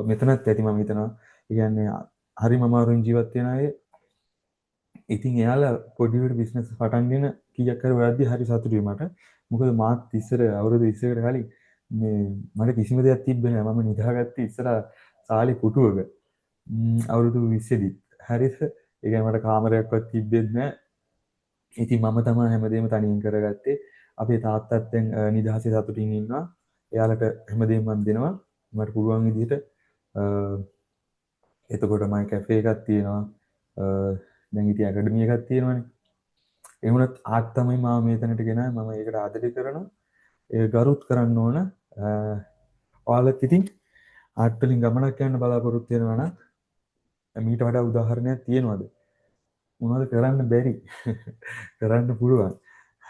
මෙතනත් ඇති මම හිතනවා. ඒ කියන්නේ හරිම අමාරුවෙන් ජීවත් වෙන අය. ඉතින් එයාලා පොඩිවට බිස්නස් පටන්ගෙන කීයක් හරි වයද්දි හරි සතුටුයි මට. මොකද මාත් ඉස්සර අවුරුදු 20කට කලින් මේ මට කිසිම දෙයක් තිබ්බේ නෑ. මම නිදාගත්තේ ඉස්සර සාලේ පුටුවක. අවුරුදු 20 දී. හරිද? ඒ කියන්නේ මට කාමරයක්වත් තිබ්බෙත් නෑ. ඉතින් මම තමයි හැමදේම තනියෙන් කරගත්තේ. අපේ තාත්තත් දැන් නිදහසේ සතුටින් ඉන්නවා. එයාලට හැමදේම මම දෙනවා. මට පුළුවන් විදිහට එතකොට මම කැෆේ එකක් තියෙනවා. දැන් ඉතින් ඇකඩමි එකක් තියෙනවානේ. ඒ වුණත් ආර්ට් තමයි මම මෙතනට ගෙනාවේ. මම ඒකට ආදරය කරනවා. ඒක ගරුත් කරන්න ඕන. ඔයාලත් ඉතින් ආර්ට් වලින් ගමනක් යන්න බලාපොරොත්තු වෙනවා නම් මීට වඩා උදාහරණයක් තියෙනවද? මොනවද කරන්න බැරි? කරන්න පුළුවන්.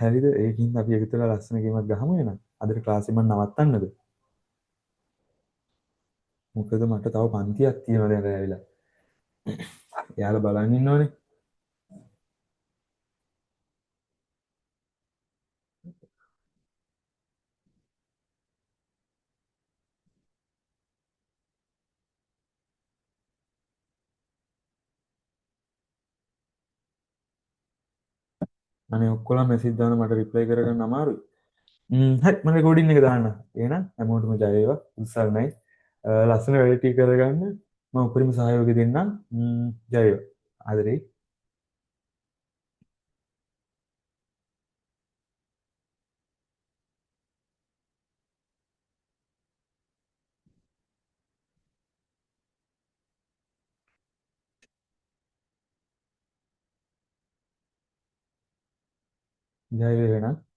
හරිද? ඒකින් අපි එකතු වෙලා ලස්සන ගේමක් ගහමු එහෙනම්. අදට ක්ලාස් එක මම නවත්තන්නද? මොකද මට තව පන්තියක් තියෙනවා දැන් ඇවිල්ලා. එයාලා බලන් ඉන්නවනේ. අනේ ඔක්කොලා මෙසේජ් දාන මට රිප්ලයි කරගන්න අමාරුයි. හරි මම රෙකෝඩින් එක දාන්න. එහෙනම් හැමෝටම ජය වේවා. උත්සාහයි. ලස්සන වැඩ ටික කරගන්න. මම උපරිම සහයෝගය දෙන්නම්. ජය වේවා. ආදරේ. ජය වේවා.